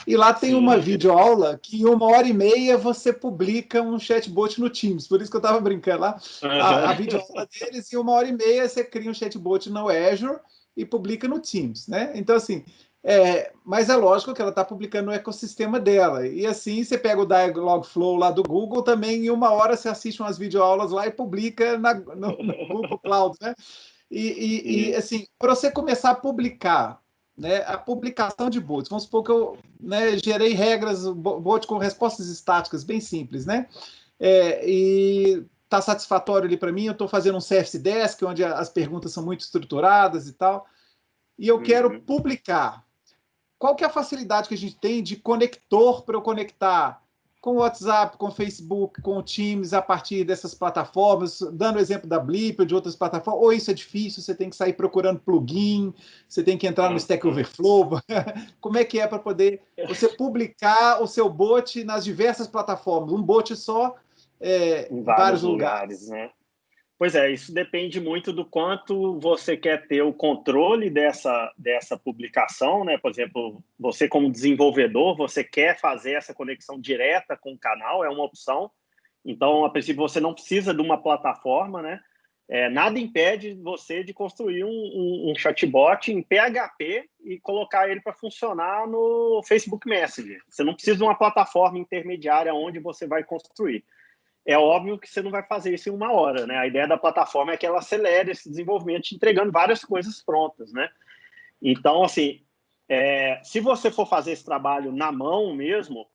E lá tem uma videoaula que em 1h30 você publica um chatbot no Teams. Por isso que eu estava brincando lá. A videoaula deles, em 1h30 você cria um chatbot no Azure e publica no Teams, né? Então, assim, mas é lógico que ela está publicando no ecossistema dela. E assim, você pega o Dialogflow lá do Google, também em 1 hora você assiste umas videoaulas lá e publica no Google Cloud, né? E assim, para você começar a publicar, né, a publicação de bots, vamos supor que eu, né, gerei regras, bot com respostas estáticas, bem simples, né? E está satisfatório ali para mim, eu estou fazendo um Service Desk, onde as perguntas são muito estruturadas e tal, e eu quero publicar. Qual que é a facilidade que a gente tem de conector para eu conectar com o WhatsApp, com o Facebook, com o Teams, a partir dessas plataformas, dando o exemplo da Blip ou de outras plataformas, ou isso é difícil, você tem que sair procurando plugin, você tem que entrar no Stack Overflow, como é que é para poder você publicar o seu bot nas diversas plataformas, um bot só em vários lugares, né? Pois isso depende muito do quanto você quer ter o controle dessa publicação, né? Por exemplo, você como desenvolvedor, você quer fazer essa conexão direta com o canal, é uma opção. Então, a princípio, você não precisa de uma plataforma, né? Nada impede você de construir um chatbot em PHP e colocar ele para funcionar no Facebook Messenger. Você não precisa de uma plataforma intermediária onde você vai construir. É óbvio que você não vai fazer isso em 1 hora, né? A ideia da plataforma é que ela acelere esse desenvolvimento, entregando várias coisas prontas, né? Então, assim, se você for fazer esse trabalho na mão mesmo,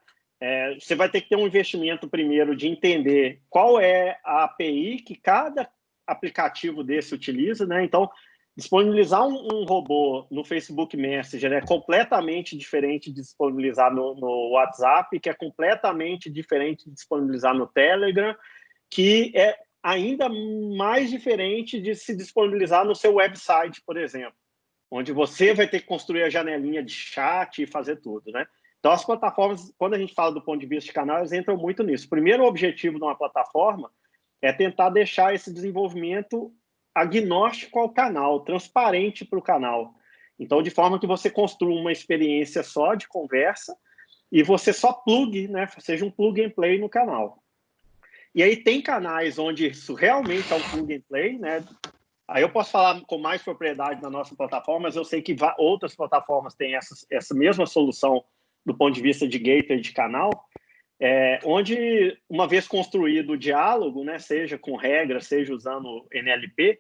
você vai ter que ter um investimento primeiro de entender qual é a API que cada aplicativo desse utiliza, né? Então, disponibilizar um robô no Facebook Messenger é completamente diferente de disponibilizar no WhatsApp, que é completamente diferente de disponibilizar no Telegram, que é ainda mais diferente de se disponibilizar no seu website, por exemplo, onde você vai ter que construir a janelinha de chat e fazer tudo, né? Então, as plataformas, quando a gente fala do ponto de vista de canal, elas entram muito nisso. O primeiro objetivo de uma plataforma é tentar deixar esse desenvolvimento agnóstico ao canal, transparente para o canal. Então, de forma que você construa uma experiência só de conversa e você só plugue, né? Seja um plug and play no canal. E aí tem canais onde isso realmente é um plug and play, né? Aí eu posso falar com mais propriedade na nossa plataforma, mas eu sei que outras plataformas têm essa mesma solução do ponto de vista de gateway de canal, onde, uma vez construído o diálogo, né, seja com regra, seja usando NLP,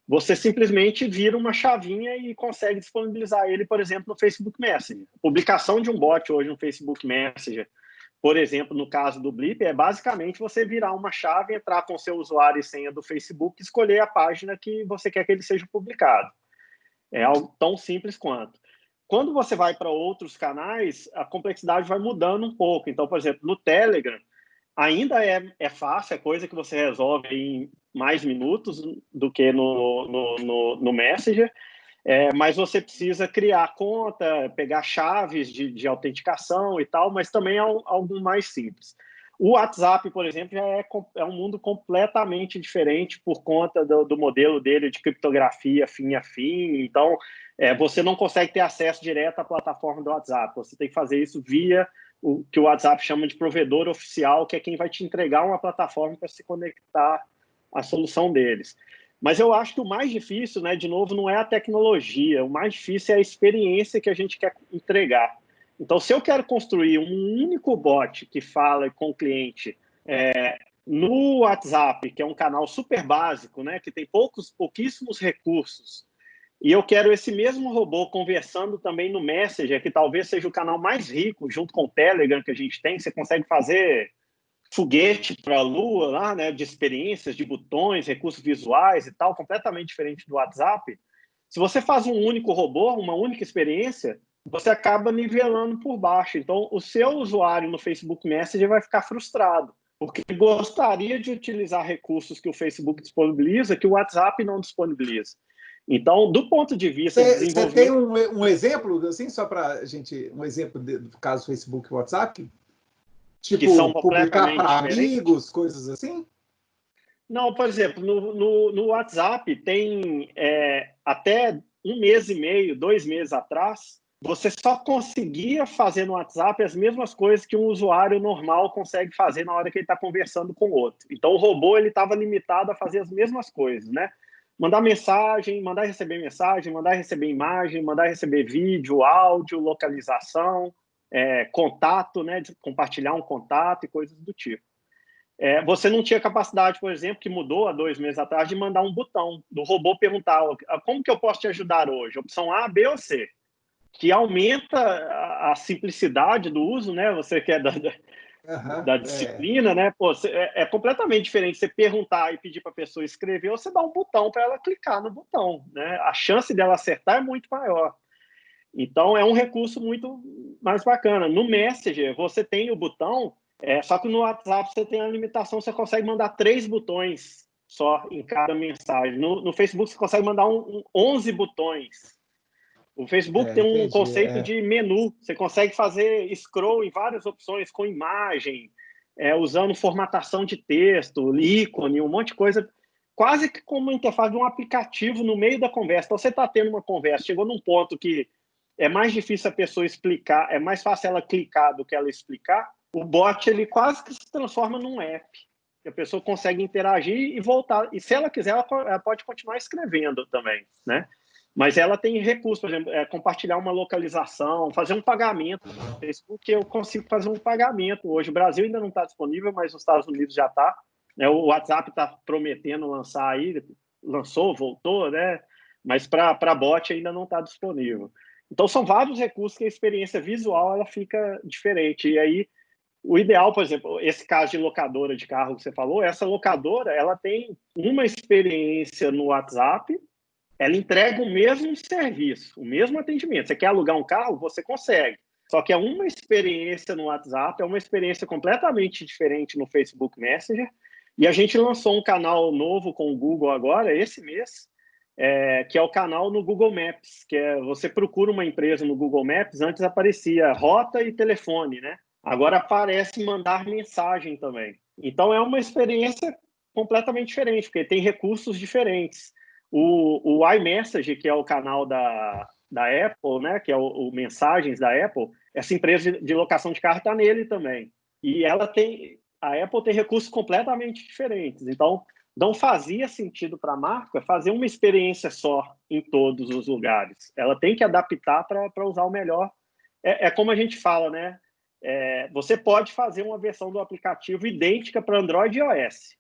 você simplesmente vira uma chavinha e consegue disponibilizar ele, por exemplo, no Facebook Messenger. A publicação de um bot hoje no Facebook Messenger, por exemplo, no caso do Blip, é basicamente você virar uma chave, entrar com seu usuário e senha do Facebook e escolher a página que você quer que ele seja publicado. É algo tão simples quanto. Quando você vai para outros canais, a complexidade vai mudando um pouco. Então, por exemplo, no Telegram, ainda é fácil, é coisa que você resolve em mais minutos do que no Messenger, mas você precisa criar conta, pegar chaves de autenticação e tal, mas também é algo mais simples. O WhatsApp, por exemplo, já é um mundo completamente diferente por conta do modelo dele de criptografia fim a fim. Então, você não consegue ter acesso direto à plataforma do WhatsApp. Você tem que fazer isso via o que o WhatsApp chama de provedor oficial, que é quem vai te entregar uma plataforma para se conectar à solução deles. Mas eu acho que o mais difícil, né, de novo, não é a tecnologia. O mais difícil é a experiência que a gente quer entregar. Então, se eu quero construir um único bot que fala com o cliente no WhatsApp, que é um canal super básico, né, que tem pouquíssimos recursos, e eu quero esse mesmo robô conversando também no Messenger, que talvez seja o canal mais rico, junto com o Telegram que a gente tem, você consegue fazer foguete para a Lua lá, né, de experiências, de botões, recursos visuais e tal, completamente diferente do WhatsApp. Se você faz um único robô, uma única experiência, você acaba nivelando por baixo. Então, o seu usuário no Facebook Messenger vai ficar frustrado, porque gostaria de utilizar recursos que o Facebook disponibiliza, que o WhatsApp não disponibiliza. Então, do ponto de vista de desenvolvimento... Você tem um exemplo, assim, só para a gente... Um exemplo do caso Facebook e WhatsApp? Tipo, que são publicar para diferentes? amigos, coisas assim? Não, por exemplo, no WhatsApp tem até 1 mês e meio, 2 meses atrás, você só conseguia fazer no WhatsApp as mesmas coisas que um usuário normal consegue fazer na hora que ele está conversando com o outro. Então, o robô estava limitado a fazer as mesmas coisas, né? Mandar mensagem, mandar e receber mensagem, mandar e receber imagem, mandar e receber vídeo, áudio, localização, contato, né? De compartilhar um contato e coisas do tipo. Você não tinha capacidade, por exemplo, que mudou há 2 meses atrás, de mandar um botão do robô perguntar como que eu posso te ajudar hoje? Opção A, B ou C? Que aumenta a simplicidade do uso, né? Você quer da disciplina, né? Pô, é completamente diferente você perguntar e pedir para a pessoa escrever ou você dar um botão para ela clicar no botão, né? A chance dela acertar é muito maior. Então, é um recurso muito mais bacana. No Messenger, você tem o botão, só que no WhatsApp você tem a limitação, você consegue mandar 3 botões só em cada mensagem. No Facebook, você consegue mandar 11 botões. O Facebook tem um conceito de menu. Você consegue fazer scroll em várias opções, com imagem, usando formatação de texto, ícone, um monte de coisa, quase que como uma interface de um aplicativo no meio da conversa. Então, você está tendo uma conversa, chegou num ponto que é mais difícil a pessoa explicar, é mais fácil ela clicar do que ela explicar, o bot ele quase que se transforma num app. A pessoa consegue interagir e voltar. E se ela quiser, ela pode continuar escrevendo também, né? Mas ela tem recursos, por exemplo, compartilhar uma localização, fazer um pagamento no Facebook. Eu consigo fazer um pagamento hoje. O Brasil ainda não está disponível, mas os Estados Unidos já está. O WhatsApp está prometendo lançar aí, lançou, voltou, né? Mas para bot ainda não está disponível. Então, são vários recursos que a experiência visual ela fica diferente. E aí, o ideal, por exemplo, esse caso de locadora de carro que você falou, essa locadora ela tem uma experiência no WhatsApp, ela entrega o mesmo serviço, o mesmo atendimento. Você quer alugar um carro? Você consegue. Só que é uma experiência no WhatsApp, é uma experiência completamente diferente no Facebook Messenger, E a gente lançou um canal novo com o Google agora, esse mês, que é o canal no Google Maps, que é você procura uma empresa no Google Maps, antes aparecia rota e telefone, né? Agora aparece mandar mensagem também. Então é uma experiência completamente diferente, porque tem recursos diferentes. O iMessage, que é o canal da Apple, né? Que é o Mensagens da Apple, essa empresa de locação de carro está nele também. E a Apple tem recursos completamente diferentes. Então, não fazia sentido para a marca fazer uma experiência só em todos os lugares. Ela tem que adaptar para usar o melhor. É como a gente fala, né? Você pode fazer uma versão do aplicativo idêntica para Android e iOS.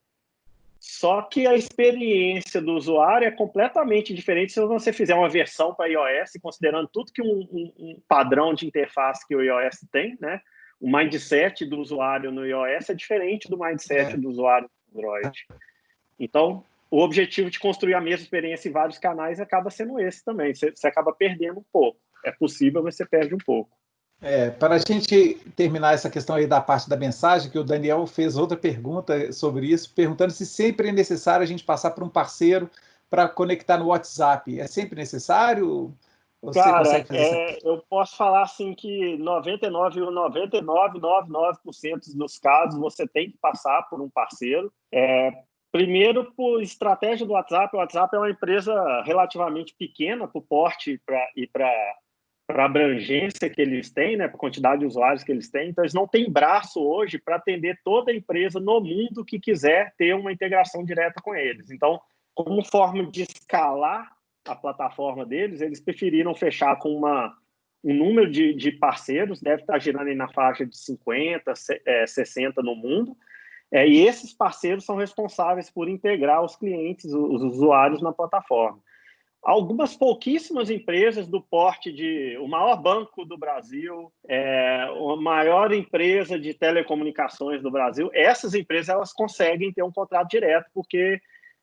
Só que a experiência do usuário é completamente diferente se você fizer uma versão para iOS, considerando tudo que um padrão de interface que o iOS tem, né? O mindset do usuário no iOS é diferente do mindset do usuário no Android. Então, o objetivo de construir a mesma experiência em vários canais acaba sendo esse também. Você acaba perdendo um pouco. É possível, mas você perde um pouco. Para a gente terminar essa questão aí da parte da mensagem, que o Daniel fez outra pergunta sobre isso, perguntando se sempre é necessário a gente passar por um parceiro para conectar no WhatsApp. É sempre necessário? Você Cara, consegue fazer eu posso falar assim que 99,9999% dos casos você tem que passar por um parceiro. Primeiro, por estratégia do WhatsApp. O WhatsApp é uma empresa relativamente pequena para o porte e para a abrangência que eles têm, né, para a quantidade de usuários que eles têm. Então, eles não têm braço hoje para atender toda a empresa no mundo que quiser ter uma integração direta com eles. Então, como forma de escalar a plataforma deles, eles preferiram fechar com um número de parceiros, deve estar girando aí na faixa de 50, 60 no mundo, e esses parceiros são responsáveis por integrar os clientes, os usuários na plataforma. Algumas pouquíssimas empresas do porte o maior banco do Brasil, a maior empresa de telecomunicações do Brasil, essas empresas elas conseguem ter um contrato direto, porque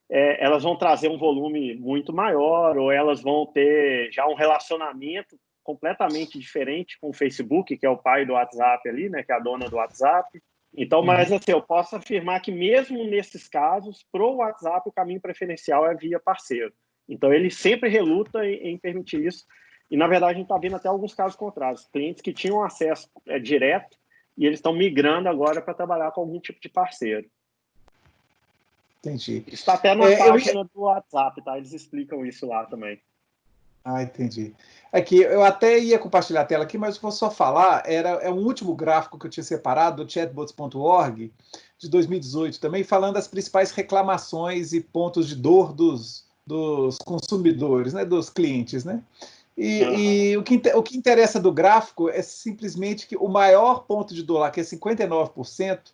elas vão trazer um volume muito maior, ou elas vão ter já um relacionamento completamente diferente com o Facebook, que é o pai do WhatsApp ali, né, que é a dona do WhatsApp. Então, mas assim, eu posso afirmar que mesmo nesses casos, para o WhatsApp, o caminho preferencial é via parceiro. Então, ele sempre reluta em permitir isso. E, na verdade, a gente está vendo até alguns casos contrários. Clientes que tinham acesso direto e eles estão migrando agora para trabalhar com algum tipo de parceiro. Entendi. Está até na página do WhatsApp, tá? Eles explicam isso lá também. Entendi. Aqui, eu até ia compartilhar a tela aqui, mas vou só falar, é um último gráfico que eu tinha separado, do chatbots.org, de 2018 também, falando das principais reclamações e pontos de dor dos consumidores, né, dos clientes, né? E o que interessa do gráfico é simplesmente que o maior ponto de dor lá, que é 59%,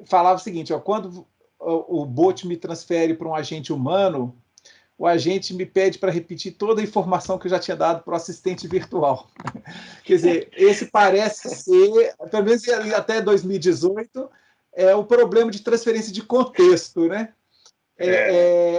falava o seguinte, ó, quando o bot me transfere para um agente humano, o agente me pede para repetir toda a informação que eu já tinha dado para o assistente virtual. Quer dizer, esse parece ser, pelo menos até 2018, o problema de transferência de contexto, né?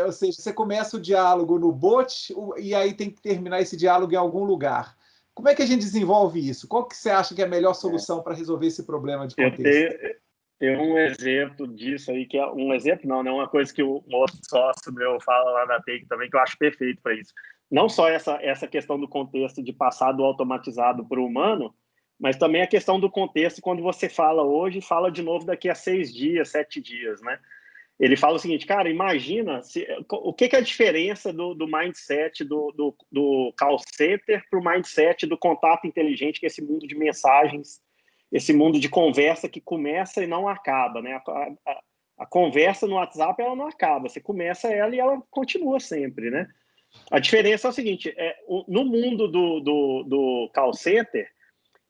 Ou seja, você começa o diálogo no bot e aí tem que terminar esse diálogo em algum lugar. Como é que a gente desenvolve isso? Qual que você acha que é a melhor solução para resolver esse problema de contexto? Tem um exemplo disso aí, que é um exemplo não, né? Uma coisa que o outro sócio meu fala lá na Take também, que eu acho perfeito para isso. Não só essa questão do contexto de passar do automatizado para o humano, mas também a questão do contexto quando você fala hoje, fala de novo daqui a 6 dias, 7 dias, né? Ele fala o seguinte, cara, imagina o que é a diferença do mindset do call center para o mindset do contato inteligente, que é esse mundo de mensagens, esse mundo de conversa que começa e não acaba, né? A conversa no WhatsApp, ela não acaba. Você começa ela e ela continua sempre, né? A diferença é o seguinte, no mundo do call center,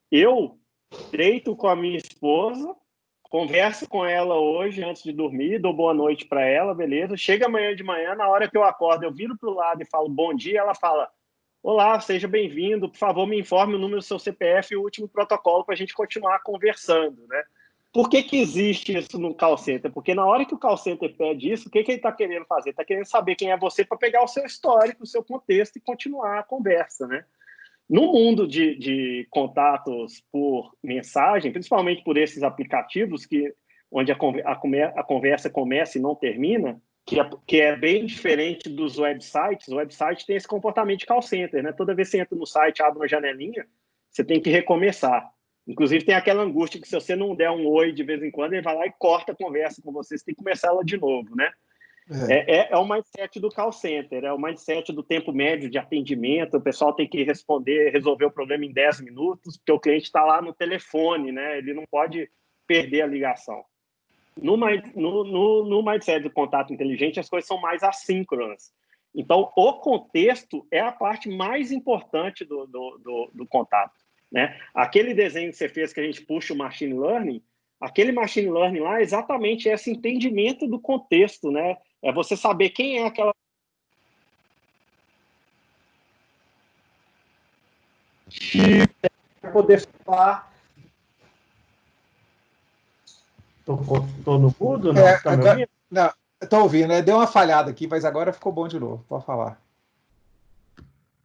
eu deito com a minha esposa, converso com ela hoje antes de dormir, dou boa noite para ela, beleza? Chega amanhã de manhã, na hora que eu acordo, eu viro para o lado e falo bom dia, ela fala olá, seja bem-vindo, por favor, me informe o número do seu CPF e o último protocolo para a gente continuar conversando, né? Por que existe isso no call center? Porque na hora que o call center pede isso, o que ele está querendo fazer? Está querendo saber quem é você para pegar o seu histórico, o seu contexto e continuar a conversa, né? No mundo de contatos por mensagem, principalmente por esses aplicativos que onde a conversa começa e não termina, que é bem diferente dos websites. O website tem esse comportamento de call center, né? Toda vez que você entra no site, abre uma janelinha, você tem que recomeçar. Inclusive, tem aquela angústia que se você não der um oi de vez em quando, ele vai lá e corta a conversa com você, você tem que começar ela de novo, né? É o mindset do call center, é o mindset do tempo médio de atendimento, o pessoal tem que resolver o problema em 10 minutos, porque o cliente está lá no telefone, né? Ele não pode perder a ligação. No mindset do contato inteligente, as coisas são mais assíncronas. Então, o contexto é a parte mais importante do contato, né? Aquele desenho que você fez que a gente puxa o machine learning, aquele machine learning lá é exatamente esse entendimento do contexto, né? É você saber quem é aquela... para poder falar... Tô no mudo? Não, tá me ouvindo? Não, estou ouvindo, né? Deu uma falhada aqui, mas agora ficou bom de novo. Pode falar.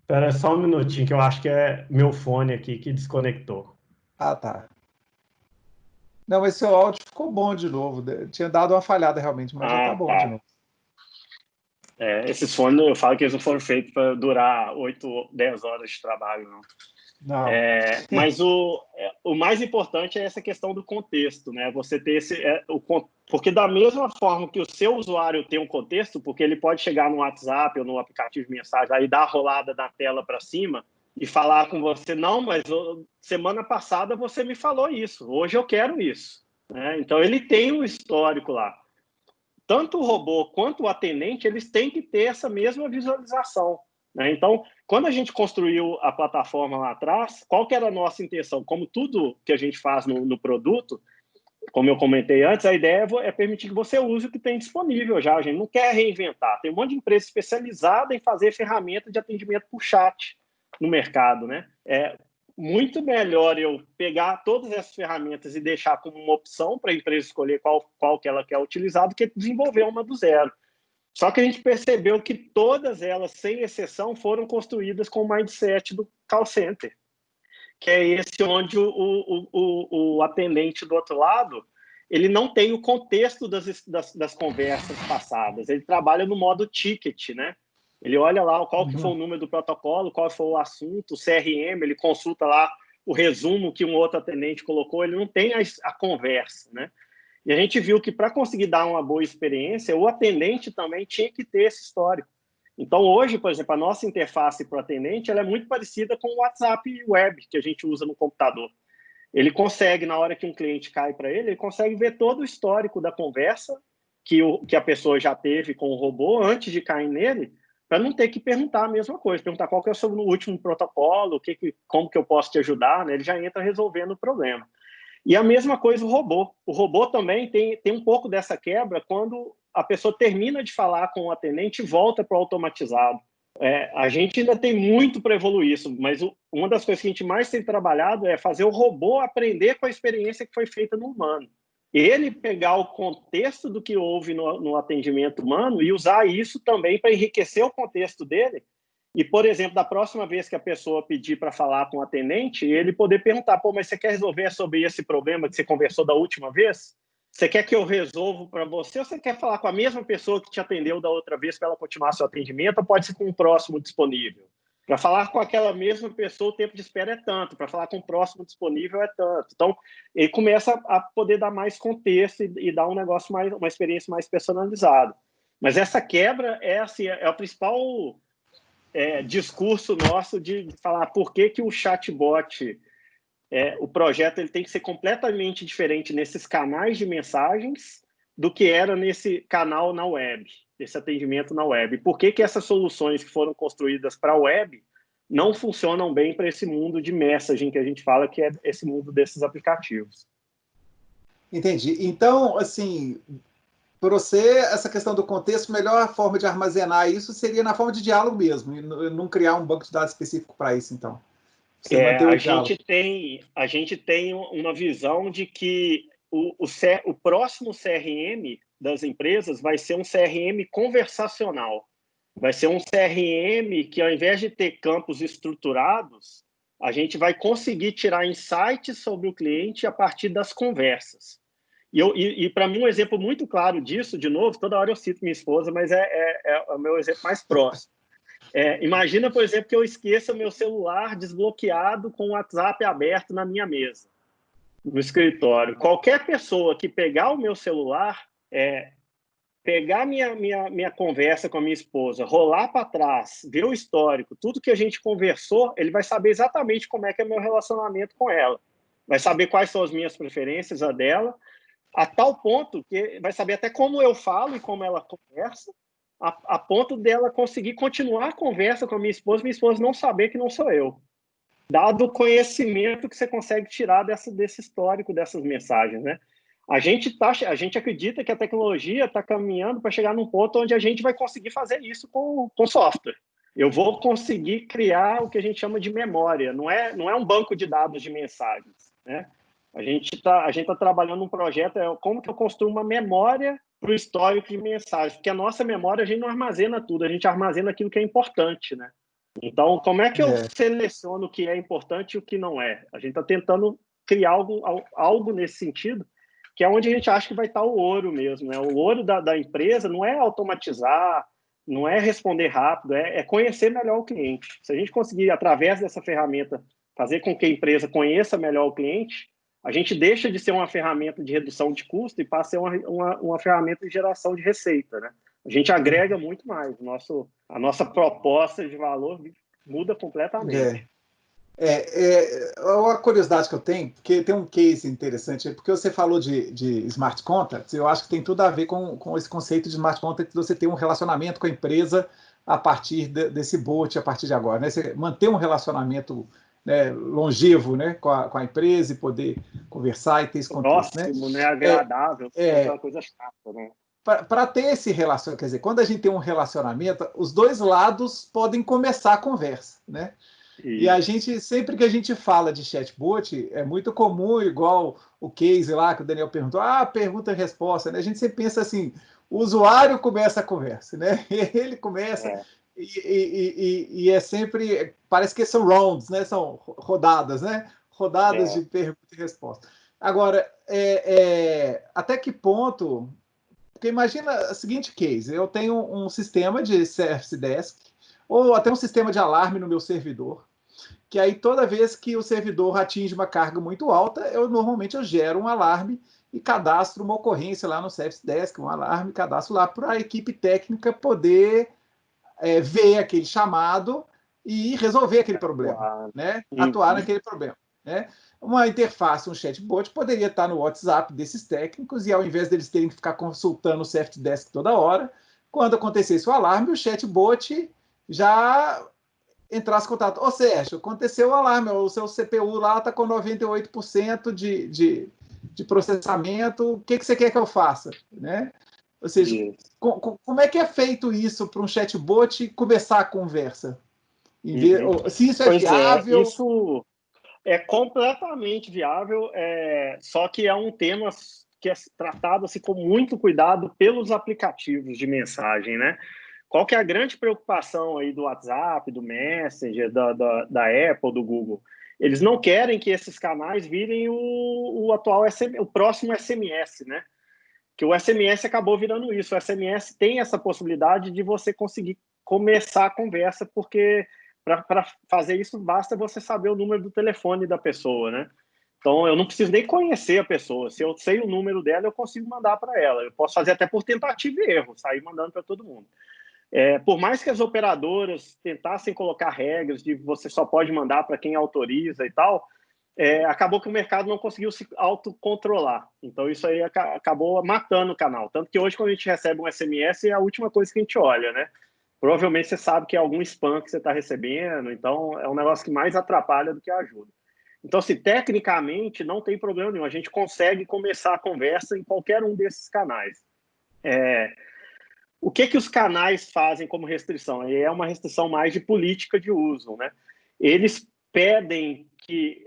Espera só um minutinho, que eu acho que é meu fone aqui que desconectou. Ah, tá. Não, mas seu áudio ficou bom de novo. Tinha dado uma falhada realmente, mas já tá bom de novo. Esses fones, eu falo que eles não foram feitos para durar 8, 10 horas de trabalho, não. Não. Mas o mais importante é essa questão do contexto, né? Você ter porque da mesma forma que o seu usuário tem um contexto, porque ele pode chegar no WhatsApp ou no aplicativo de mensagem, aí dar a rolada da tela para cima e falar com você, não, mas semana passada você me falou isso, hoje eu quero isso, né? Então ele tem um histórico lá. Tanto o robô quanto o atendente, eles têm que ter essa mesma visualização, né? Então, quando a gente construiu a plataforma lá atrás, qual que era a nossa intenção? Como tudo que a gente faz no produto, como eu comentei antes, a ideia é permitir que você use o que tem disponível já. A gente não quer reinventar. Tem um monte de empresa especializada em fazer ferramenta de atendimento por chat no mercado, né? É muito melhor eu pegar todas essas ferramentas e deixar como uma opção para a empresa escolher qual que ela quer utilizar do que desenvolver uma do zero. Só que a gente percebeu que todas elas, sem exceção, foram construídas com o mindset do call center, que é esse onde o atendente do outro lado, ele não tem o contexto das conversas passadas, ele trabalha no modo ticket, né? Ele olha lá qual que foi o número do protocolo, qual foi o assunto, o CRM, ele consulta lá o resumo que um outro atendente colocou, ele não tem a conversa, né? E a gente viu que para conseguir dar uma boa experiência, o atendente também tinha que ter esse histórico. Então, hoje, por exemplo, a nossa interface para o atendente ela é muito parecida com o WhatsApp Web, que a gente usa no computador. Ele consegue, na hora que um cliente cai para ele consegue ver todo o histórico da conversa que a pessoa já teve com o robô antes de cair nele, para não ter que perguntar a mesma coisa, perguntar qual que é o seu último protocolo, como que eu posso te ajudar, né? Ele já entra resolvendo o problema. E a mesma coisa o robô. O robô também tem um pouco dessa quebra quando a pessoa termina de falar com o atendente e volta para o automatizado. A gente ainda tem muito para evoluir isso, mas uma das coisas que a gente mais tem trabalhado é fazer o robô aprender com a experiência que foi feita no humano. Ele pegar o contexto do que houve no atendimento humano e usar isso também para enriquecer o contexto dele. E, por exemplo, da próxima vez que a pessoa pedir para falar com o atendente, ele poder perguntar, pô, mas você quer resolver sobre esse problema que você conversou da última vez? Você quer que eu resolva para você ou você quer falar com a mesma pessoa que te atendeu da outra vez para ela continuar seu atendimento ou pode ser com o próximo disponível? Para falar com aquela mesma pessoa, o tempo de espera é tanto. Para falar com o próximo disponível é tanto. Então, ele começa a poder dar mais contexto e dar um negócio uma experiência mais personalizada. Mas essa quebra é o principal... discurso nosso de falar por que o chatbot, o projeto ele tem que ser completamente diferente nesses canais de mensagens do que era nesse canal na web, esse atendimento na web. Por que essas soluções que foram construídas para a web não funcionam bem para esse mundo de messaging que a gente fala, que é esse mundo desses aplicativos. Entendi. Então, assim... Para você, essa questão do contexto, a melhor forma de armazenar isso seria na forma de diálogo mesmo, e não criar um banco de dados específico para isso, então. Você manter o diálogo. A gente tem uma visão de que o próximo CRM das empresas vai ser um CRM conversacional. Vai ser um CRM que, ao invés de ter campos estruturados, a gente vai conseguir tirar insights sobre o cliente a partir das conversas. E para mim, um exemplo muito claro disso, de novo, toda hora eu cito minha esposa, mas é o meu exemplo mais próximo. Imagina, por exemplo, que eu esqueça o meu celular desbloqueado com o WhatsApp aberto na minha mesa, no escritório. Qualquer pessoa que pegar o meu celular, pegar minha conversa com a minha esposa, rolar para trás, ver o histórico, tudo que a gente conversou, ele vai saber exatamente como é que é o meu relacionamento com ela. Vai saber quais são as minhas preferências, a dela, a tal ponto que vai saber até como eu falo e como ela conversa, a ponto dela conseguir continuar a conversa com a minha esposa não saber que não sou eu. Dado o conhecimento que você consegue tirar desse histórico, dessas mensagens, né? A gente acredita que a tecnologia está caminhando para chegar num ponto onde a gente vai conseguir fazer isso com software. Eu vou conseguir criar o que a gente chama de memória. Não é um banco de dados de mensagens, né? A gente tá trabalhando um projeto, como que eu construo uma memória para o histórico de mensagens, porque a nossa memória, a gente não armazena tudo, a gente armazena aquilo que é importante, né? Então, como é que eu seleciono o que é importante e o que não é? A gente está tentando criar algo nesse sentido, que é onde a gente acha que vai estar o ouro mesmo, né? O ouro da empresa não é automatizar, não é responder rápido, é conhecer melhor o cliente. Se a gente conseguir, através dessa ferramenta, fazer com que a empresa conheça melhor o cliente, a gente deixa de ser uma ferramenta de redução de custo e passa a ser uma ferramenta de geração de receita, né? A gente agrega muito mais. A nossa proposta de valor muda completamente. Uma curiosidade que eu tenho, porque tem um case interessante, porque você falou de smart contracts, eu acho que tem tudo a ver com esse conceito de smart contracts, de você ter um relacionamento com a empresa a partir desse bot, a partir de agora, né? Você manter um relacionamento, né, longevo, né, com a empresa e poder conversar e ter esse controle. Próximo, né? Agradável, é uma coisa chata, né? Para ter esse relacionamento, quer dizer, quando a gente tem um relacionamento, os dois lados podem começar a conversa, né? E a gente, sempre que a gente fala de chatbot, é muito comum, igual o case lá que o Daniel perguntou, pergunta e resposta, né? A gente sempre pensa assim, o usuário começa a conversa, né? Ele começa e é sempre, parece que são rounds, né? São rodadas, né? Rodadas de pergunta e resposta. Agora, até que ponto... Porque imagina o seguinte case, eu tenho um sistema de Service Desk, ou até um sistema de alarme no meu servidor, que aí toda vez que o servidor atinge uma carga muito alta, normalmente eu gero um alarme e cadastro uma ocorrência lá no Service Desk, um alarme, cadastro lá para a equipe técnica poder ver aquele chamado e resolver aquele problema, né? Atuar naquele problema, né? Uma interface, um chatbot, poderia estar no WhatsApp desses técnicos e ao invés deles terem que ficar consultando o Service Desk toda hora, quando acontecesse o alarme, o chatbot já entrasse em contato. Ô, Sérgio, aconteceu o alarme, o seu CPU lá está com 98% de processamento, o que você quer que eu faça? Né? Ou seja, como é que é feito isso para um chatbot começar a conversa? Se isso é viável... Isso é completamente viável, só que é um tema que é tratado assim, com muito cuidado pelos aplicativos de mensagem, né? Qual que é a grande preocupação aí do WhatsApp, do Messenger, da Apple, do Google? Eles não querem que esses canais virem o próximo SMS, né? Que o SMS acabou virando isso. O SMS tem essa possibilidade de você conseguir começar a conversa, porque para fazer isso basta você saber o número do telefone da pessoa, né? Então, eu não preciso nem conhecer a pessoa. Se eu sei o número dela, eu consigo mandar para ela. Eu posso fazer até por tentativa e erro, sair mandando para todo mundo. Por mais que as operadoras tentassem colocar regras de você só pode mandar para quem autoriza e tal, acabou que o mercado não conseguiu se autocontrolar. Então, isso aí acabou matando o canal. Tanto que hoje, quando a gente recebe um SMS, é a última coisa que a gente olha, né? Provavelmente você sabe que é algum spam que você está recebendo, então é um negócio que mais atrapalha do que ajuda. Então, se tecnicamente não tem problema nenhum, a gente consegue começar a conversa em qualquer um desses canais. O que os canais fazem como restrição? É uma restrição mais de política de uso, né? Eles pedem que,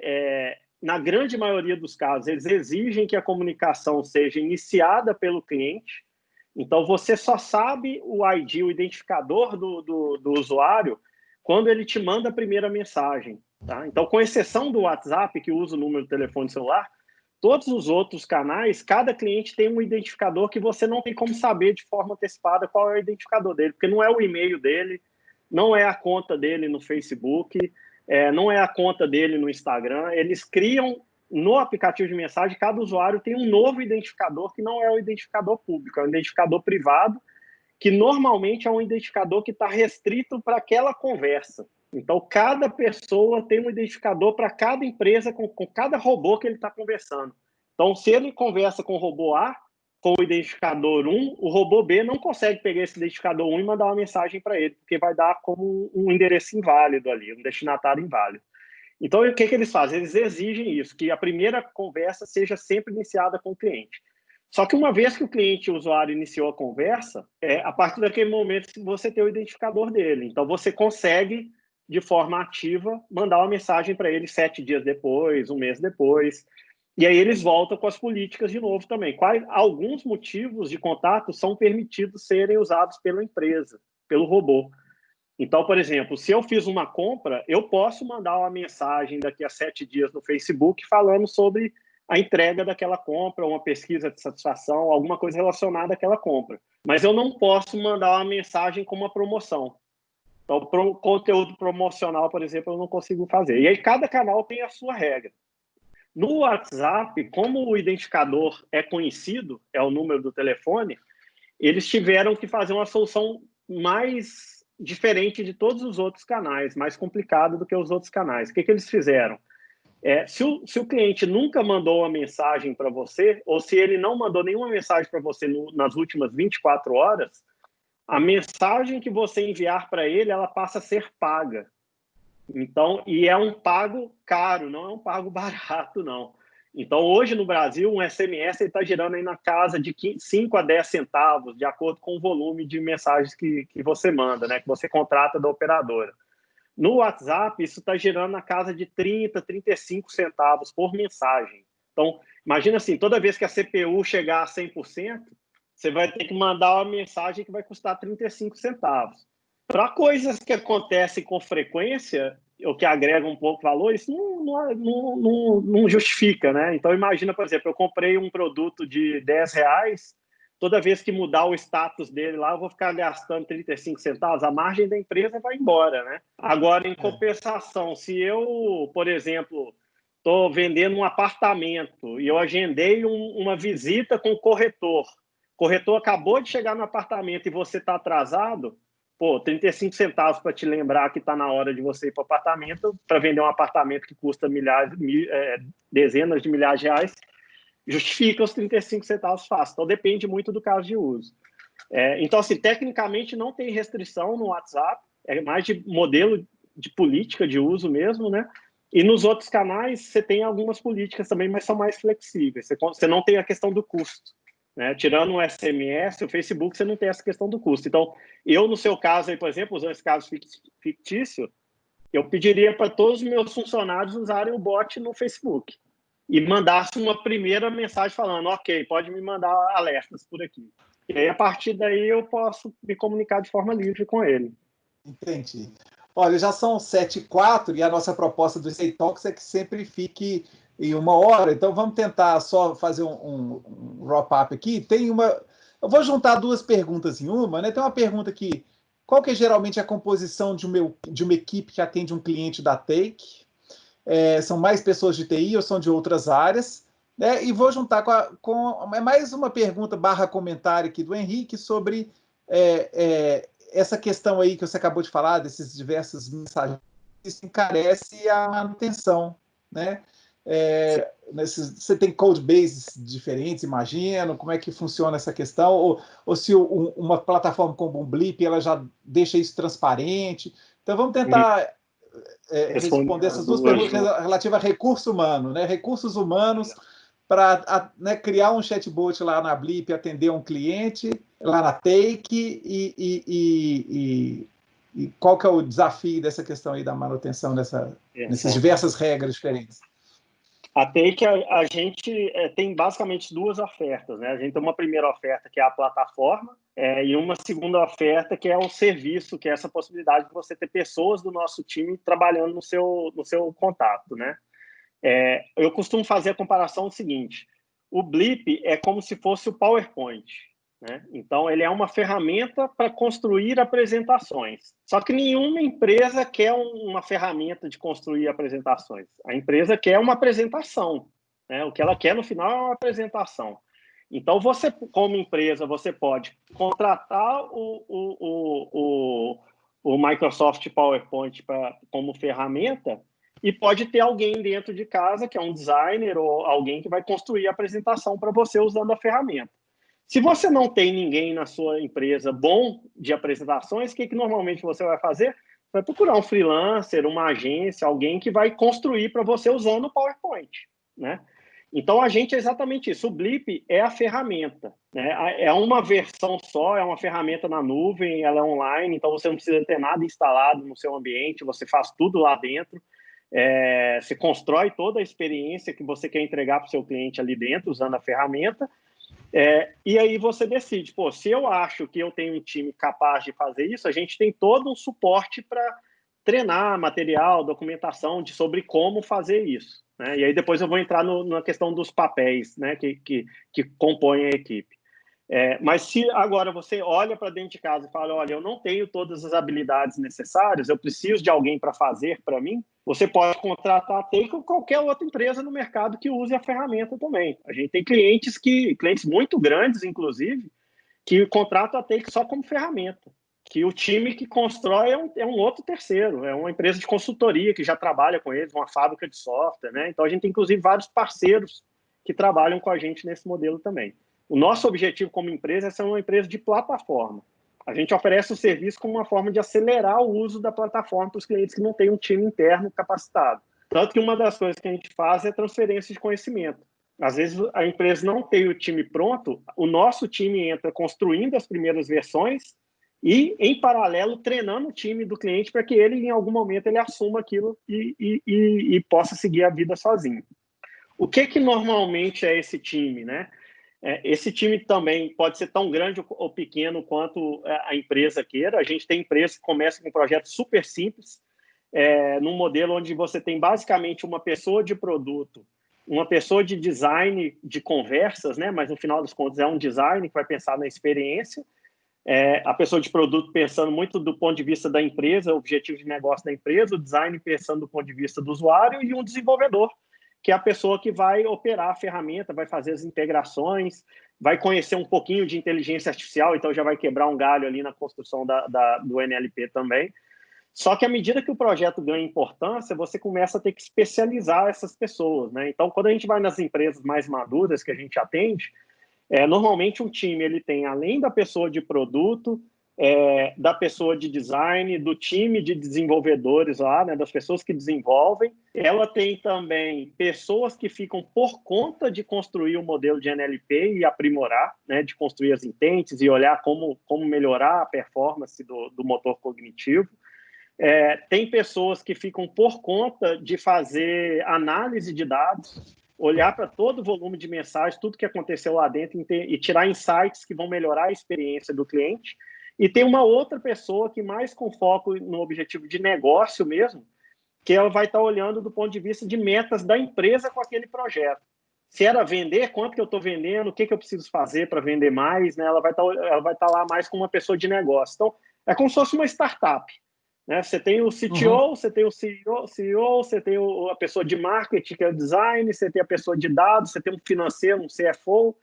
na grande maioria dos casos, eles exigem que a comunicação seja iniciada pelo cliente. Então, você só sabe o ID, o identificador do usuário, quando ele te manda a primeira mensagem. Tá? Então, com exceção do WhatsApp, que usa o número do telefone celular, Todos os outros canais, cada cliente tem um identificador que você não tem como saber de forma antecipada qual é o identificador dele, porque não é o e-mail dele, não é a conta dele no Facebook, não é a conta dele no Instagram. Eles criam no aplicativo de mensagem, cada usuário tem um novo identificador que não é o identificador público, é um identificador privado, que normalmente é um identificador que está restrito para aquela conversa. Então, cada pessoa tem um identificador para cada empresa, com cada robô que ele está conversando. Então, se ele conversa com o robô A, com o identificador 1, o robô B não consegue pegar esse identificador 1 e mandar uma mensagem para ele, porque vai dar como um endereço inválido ali, um destinatário inválido. Então, o que eles fazem? Eles exigem isso, que a primeira conversa seja sempre iniciada com o cliente. Só que uma vez que o cliente, o usuário, iniciou a conversa, a partir daquele momento você tem o identificador dele. Então, você consegue, de forma ativa, mandar uma mensagem para ele 7 dias depois, um mês depois. E aí eles voltam com as políticas de novo também. Alguns motivos de contato são permitidos serem usados pela empresa, pelo robô. Então, por exemplo, se eu fiz uma compra, eu posso mandar uma mensagem daqui a 7 dias no Facebook falando sobre a entrega daquela compra, uma pesquisa de satisfação, alguma coisa relacionada àquela compra. Mas eu não posso mandar uma mensagem com uma promoção. Então, conteúdo promocional, por exemplo, eu não consigo fazer. E aí, cada canal tem a sua regra. No WhatsApp, como o identificador é conhecido, é o número do telefone, eles tiveram que fazer uma solução mais diferente de todos os outros canais, mais complicado do que os outros canais. O que eles fizeram? Se o cliente nunca mandou uma mensagem para você, ou se ele não mandou nenhuma mensagem para você nas últimas 24 horas, a mensagem que você enviar para ele, ela passa a ser paga. Então, e é um pago caro, não é um pago barato, não. Então, hoje no Brasil, um SMS está girando aí na casa de 5 a 10 centavos, de acordo com o volume de mensagens que você manda, né, que você contrata da operadora. No WhatsApp, isso está girando na casa de 30, 35 centavos por mensagem. Então, imagina assim, toda vez que a CPU chegar a 100%, você vai ter que mandar uma mensagem que vai custar 35 centavos. Para coisas que acontecem com frequência, ou que agregam um pouco valor, isso não justifica, né? Então, imagina, por exemplo, eu comprei um produto de R$10, toda vez que mudar o status dele lá, eu vou ficar gastando 35 centavos, a margem da empresa vai embora, né? Agora, em compensação, se eu, por exemplo, estou vendendo um apartamento e eu agendei uma visita com o corretor acabou de chegar no apartamento e você está atrasado, 35 centavos para te lembrar que está na hora de você ir para o apartamento, para vender um apartamento que custa dezenas de milhares de reais, justifica os 35 centavos fácil. Então, depende muito do caso de uso. Então, assim, tecnicamente não tem restrição no WhatsApp, é mais de modelo de política de uso mesmo, né? E nos outros canais você tem algumas políticas também, mas são mais flexíveis. Você não tem a questão do custo, né? Tirando o SMS, o Facebook, você não tem essa questão do custo. Então, eu, no seu caso, aí, por exemplo, usando esse caso fictício, eu pediria para todos os meus funcionários usarem o bot no Facebook e mandasse uma primeira mensagem falando, ok, pode me mandar alertas por aqui. E aí, a partir daí, eu posso me comunicar de forma livre com ele. Entendi. Olha, já são 7h04 e a nossa proposta do Stay Talks é que sempre fique em 1 hora, então vamos tentar só fazer um wrap-up aqui. Eu vou juntar duas perguntas em uma, né? Tem uma pergunta aqui, qual que é geralmente a composição de uma equipe que atende um cliente da Take? São mais pessoas de TI ou são de outras áreas? Né? E vou juntar com mais uma pergunta / comentário aqui do Henrique sobre essa questão aí que você acabou de falar, desses diversas mensagens, isso encarece a manutenção, né? Você tem code bases diferentes, imagino, como é que funciona essa questão, ou se uma plataforma como o Blip, ela já deixa isso transparente. Então, vamos tentar responder essas duas perguntas relativas a recurso humano, né? Recursos humanos para criar um chatbot lá na Blip, atender um cliente lá na Take e qual que é o desafio dessa questão aí da manutenção nessas diversas regras diferentes? A Take, a gente tem basicamente duas ofertas, né? A gente tem uma primeira oferta, que é a plataforma, e uma segunda oferta, que é o serviço, que é essa possibilidade de você ter pessoas do nosso time trabalhando no seu contato, né? Eu costumo fazer a comparação seguinte: o Blip é como se fosse o PowerPoint, né? Então, ele é uma ferramenta para construir apresentações. Só que nenhuma empresa quer uma ferramenta de construir apresentações. A empresa quer uma apresentação, né? O que ela quer no final é uma apresentação. Então, você, como empresa, você pode contratar o Microsoft PowerPoint como ferramenta e pode ter alguém dentro de casa, que é um designer ou alguém que vai construir a apresentação para você usando a ferramenta. Se você não tem ninguém na sua empresa bom de apresentações, o que normalmente você vai fazer? Vai procurar um freelancer, uma agência, alguém que vai construir para você usando o PowerPoint, né? Então, a gente é exatamente isso. O Blip é a ferramenta, né? É uma versão só, é uma ferramenta na nuvem, ela é online, então você não precisa ter nada instalado no seu ambiente, você faz tudo lá dentro. Você constrói toda a experiência que você quer entregar para o seu cliente ali dentro, usando a ferramenta. E aí você decide, se eu acho que eu tenho um time capaz de fazer isso, a gente tem todo um suporte para treinar material, documentação sobre como fazer isso, né? E aí depois eu vou entrar na questão dos papéis, né, que compõem a equipe. Mas se agora você olha para dentro de casa e fala, olha, eu não tenho todas as habilidades necessárias, eu preciso de alguém para fazer para mim, você pode contratar a Take ou qualquer outra empresa no mercado que use a ferramenta também. A gente tem clientes muito grandes, inclusive, que contratam a Take só como ferramenta, que o time que constrói é um outro terceiro, é uma empresa de consultoria que já trabalha com eles, uma fábrica de software, né? Então a gente tem, inclusive, vários parceiros que trabalham com a gente nesse modelo também. O nosso objetivo como empresa é ser uma empresa de plataforma. A gente oferece o serviço como uma forma de acelerar o uso da plataforma para os clientes que não têm um time interno capacitado. Tanto que uma das coisas que a gente faz é transferência de conhecimento. Às vezes a empresa não tem o time pronto, o nosso time entra construindo as primeiras versões e, em paralelo, treinando o time do cliente para que ele, em algum momento, ele assuma aquilo e possa seguir a vida sozinho. O que normalmente é esse time, né? Esse time também pode ser tão grande ou pequeno quanto a empresa queira. A gente tem empresas que começam com projetos super simples, num modelo onde você tem basicamente uma pessoa de produto, uma pessoa de design de conversas, né? Mas no final das contas é um design que vai pensar na experiência, a pessoa de produto pensando muito do ponto de vista da empresa, o objetivo de negócio da empresa, o design pensando do ponto de vista do usuário e um desenvolvedor, que é a pessoa que vai operar a ferramenta, vai fazer as integrações, vai conhecer um pouquinho de inteligência artificial, então já vai quebrar um galho ali na construção do NLP também. Só que à medida que o projeto ganha importância, você começa a ter que especializar essas pessoas, né? Então, quando a gente vai nas empresas mais maduras que a gente atende, normalmente um time ele tem, além da pessoa de produto, da pessoa de design, do time de desenvolvedores lá, né, das pessoas que desenvolvem. Ela tem também pessoas que ficam por conta de construir o modelo de NLP e aprimorar, né, de construir as intents e olhar como melhorar a performance do motor cognitivo. Tem pessoas que ficam por conta de fazer análise de dados, olhar para todo o volume de mensagens, tudo que aconteceu lá dentro e tirar insights que vão melhorar a experiência do cliente. E tem uma outra pessoa que mais com foco no objetivo de negócio mesmo, que ela vai estar olhando do ponto de vista de metas da empresa com aquele projeto. Se era vender, quanto que eu estou vendendo, o que eu preciso fazer para vender mais, né? Ela vai estar lá mais como uma pessoa de negócio. Então, é como se fosse uma startup, né? Você tem o CTO, você tem o CEO, você tem a pessoa de marketing, que é o design, você tem a pessoa de dados, você tem um financeiro, um CFO.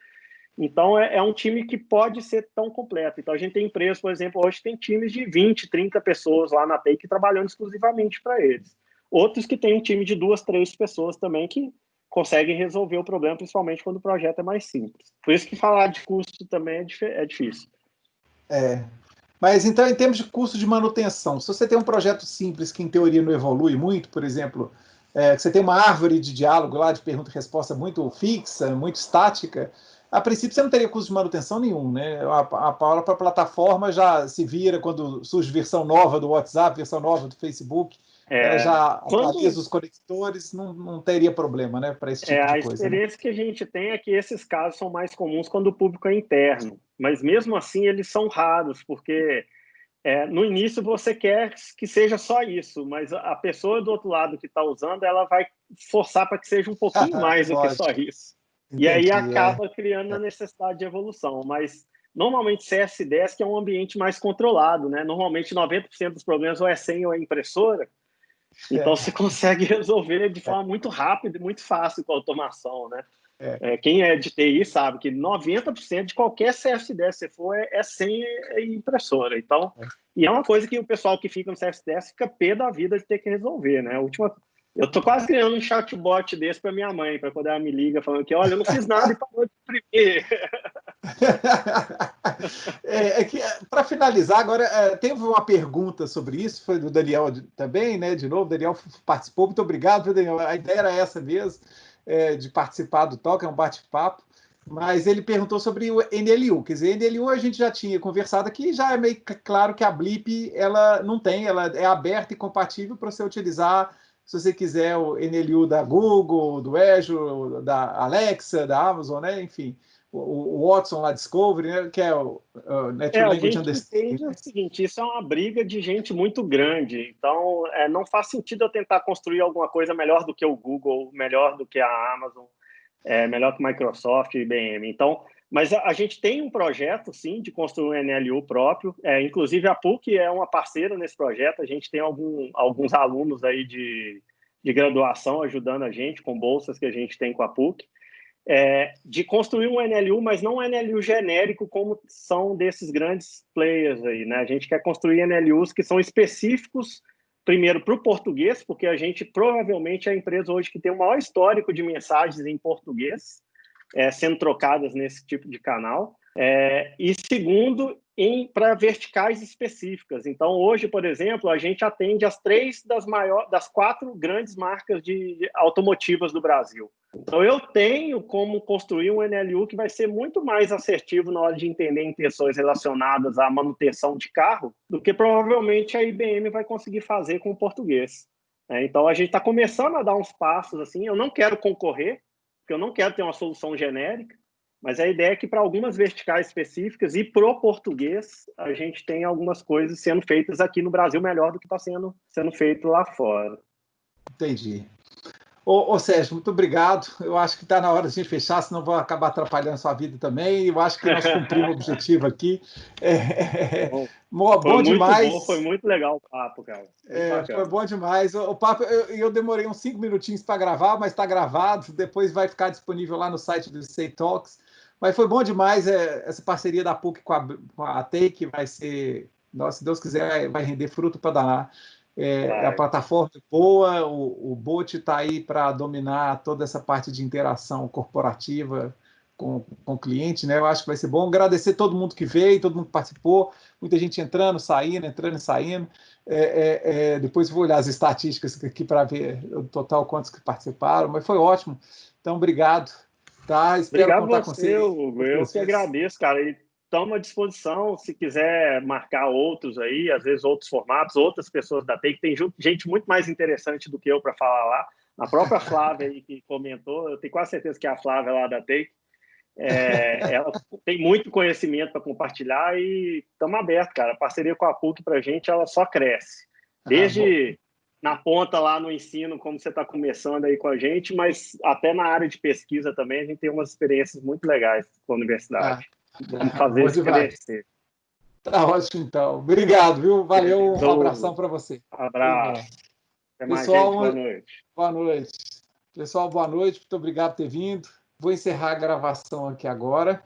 Então, é um time que pode ser tão completo. Então, a gente tem empresas, por exemplo, hoje tem times de 20, 30 pessoas lá na Take trabalhando exclusivamente para eles. Outros que têm um time de 2, 3 pessoas também que conseguem resolver o problema, principalmente quando o projeto é mais simples. Por isso que falar de custo também é difícil. Mas, então, em termos de custo de manutenção, se você tem um projeto simples que, em teoria, não evolui muito, por exemplo, que você tem uma árvore de diálogo lá, de pergunta e resposta muito fixa, muito estática, a princípio você não teria custo de manutenção nenhum, né? A própria plataforma já se vira quando surge versão nova do WhatsApp, versão nova do Facebook, ela já atualiza os conectores, não teria problema, né, para esse tipo de coisa. A experiência, né, que a gente tem é que esses casos são mais comuns quando o público é interno, mas mesmo assim eles são raros, porque No início você quer que seja só isso, mas a pessoa do outro lado que está usando, ela vai forçar para que seja um pouquinho mais do que só isso. E aí acaba criando a necessidade de evolução. Mas normalmente CS10 que é um ambiente mais controlado, né? Normalmente 90% dos problemas ou é senha ou é impressora. Então você consegue resolver de forma muito rápida e muito fácil com a automação, né? Quem é de TI sabe que 90% de qualquer CS10 se for é senha e impressora. Então, e é uma coisa que o pessoal que fica no CS10 fica pé da vida de ter que resolver, né? Eu tô quase criando um chatbot desse para minha mãe, para quando ela me liga falando que, olha, eu não fiz nada e parou de imprimir. Para finalizar, agora, teve uma pergunta sobre isso, foi do Daniel também, né? De novo, o Daniel participou. Muito obrigado, viu, Daniel? A ideia era essa mesmo, de participar do talk, é um bate-papo. Mas ele perguntou sobre o NLU. Quer dizer, NLU a gente já tinha conversado aqui, já é meio claro que a Blip ela não tem, ela é aberta e compatível para você utilizar, se você quiser, o NLU da Google, do Azure, da Alexa, da Amazon, né? Enfim, o Watson lá, Discovery, né? Que é o Natural A Language gente Understanding. entende o seguinte, isso é uma briga de gente muito grande, então não faz sentido eu tentar construir alguma coisa melhor do que o Google, melhor do que a Amazon, melhor que Microsoft e IBM. Então, mas a gente tem um projeto, sim, de construir um NLU próprio, inclusive a PUC é uma parceira nesse projeto, a gente tem alguns alunos aí de graduação ajudando a gente com bolsas que a gente tem com a PUC, de construir um NLU, mas não um NLU genérico como são desses grandes players aí, né? A gente quer construir NLUs que são específicos, primeiro, para o português, porque a gente provavelmente é a empresa hoje que tem o maior histórico de mensagens em português sendo trocadas nesse tipo de canal. E segundo, para verticais específicas. Então, hoje, por exemplo, a gente atende as 3 das 4 grandes marcas de automotivas do Brasil. Então, eu tenho como construir um NLU que vai ser muito mais assertivo na hora de entender intenções relacionadas à manutenção de carro do que provavelmente a IBM vai conseguir fazer com o português. Então, a gente está começando a dar uns passos assim. Eu não quero concorrer, porque eu não quero ter uma solução genérica, mas a ideia é que para algumas verticais específicas e para o português, a gente tem algumas coisas sendo feitas aqui no Brasil melhor do que está sendo feito lá fora. Entendi. Ô Sérgio, muito obrigado. Eu acho que está na hora de a gente fechar, senão vou acabar atrapalhando a sua vida também. Eu acho que nós cumprimos o objetivo aqui. Bom demais. Foi muito legal o papo, cara. Foi bom demais. O papo, eu demorei uns 5 minutinhos para gravar, mas está gravado. Depois vai ficar disponível lá no site do Say Talks. Mas foi bom demais essa parceria da PUC com a Take. Vai ser, se Deus quiser, vai render fruto para danar. A plataforma é boa, o bot está aí para dominar toda essa parte de interação corporativa com o cliente, né? Eu acho que vai ser bom. Agradecer todo mundo que veio, todo mundo que participou, muita gente entrando e saindo. Depois vou olhar as estatísticas aqui para ver o total quantos que participaram, mas foi ótimo. Então, obrigado. Tá? Espero contar com você, Hugo. Eu que agradeço, cara. E estamos à disposição, se quiser marcar outros aí, às vezes outros formatos, outras pessoas da Take. Tem gente muito mais interessante do que eu para falar lá. A própria Flávia aí que comentou, eu tenho quase certeza que é a Flávia lá da Take. Ela tem muito conhecimento para compartilhar e estamos abertos, cara. A parceria com a PUC para a gente, ela só cresce. Desde na ponta lá no ensino, como você está começando aí com a gente, mas até na área de pesquisa também, a gente tem umas experiências muito legais com a universidade. Vamos fazer isso crescer. Tá ótimo, então. Obrigado, viu? Valeu, um abração para você. Abraço. Até mais, pessoal, gente. Boa noite. Boa noite. Pessoal, boa noite. Muito obrigado por ter vindo. Vou encerrar a gravação aqui agora.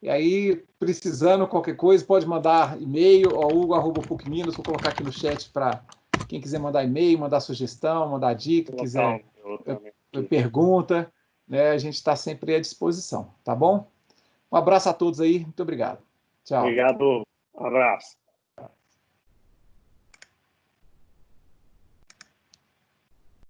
E aí, precisando qualquer coisa, pode mandar e-mail, hugo@pucminas, vou colocar aqui no chat para quem quiser mandar e-mail, mandar sugestão, mandar dica, quiser pergunta, né? A gente está sempre à disposição, tá bom? Um abraço a todos aí, muito obrigado. Tchau. Obrigado, um abraço.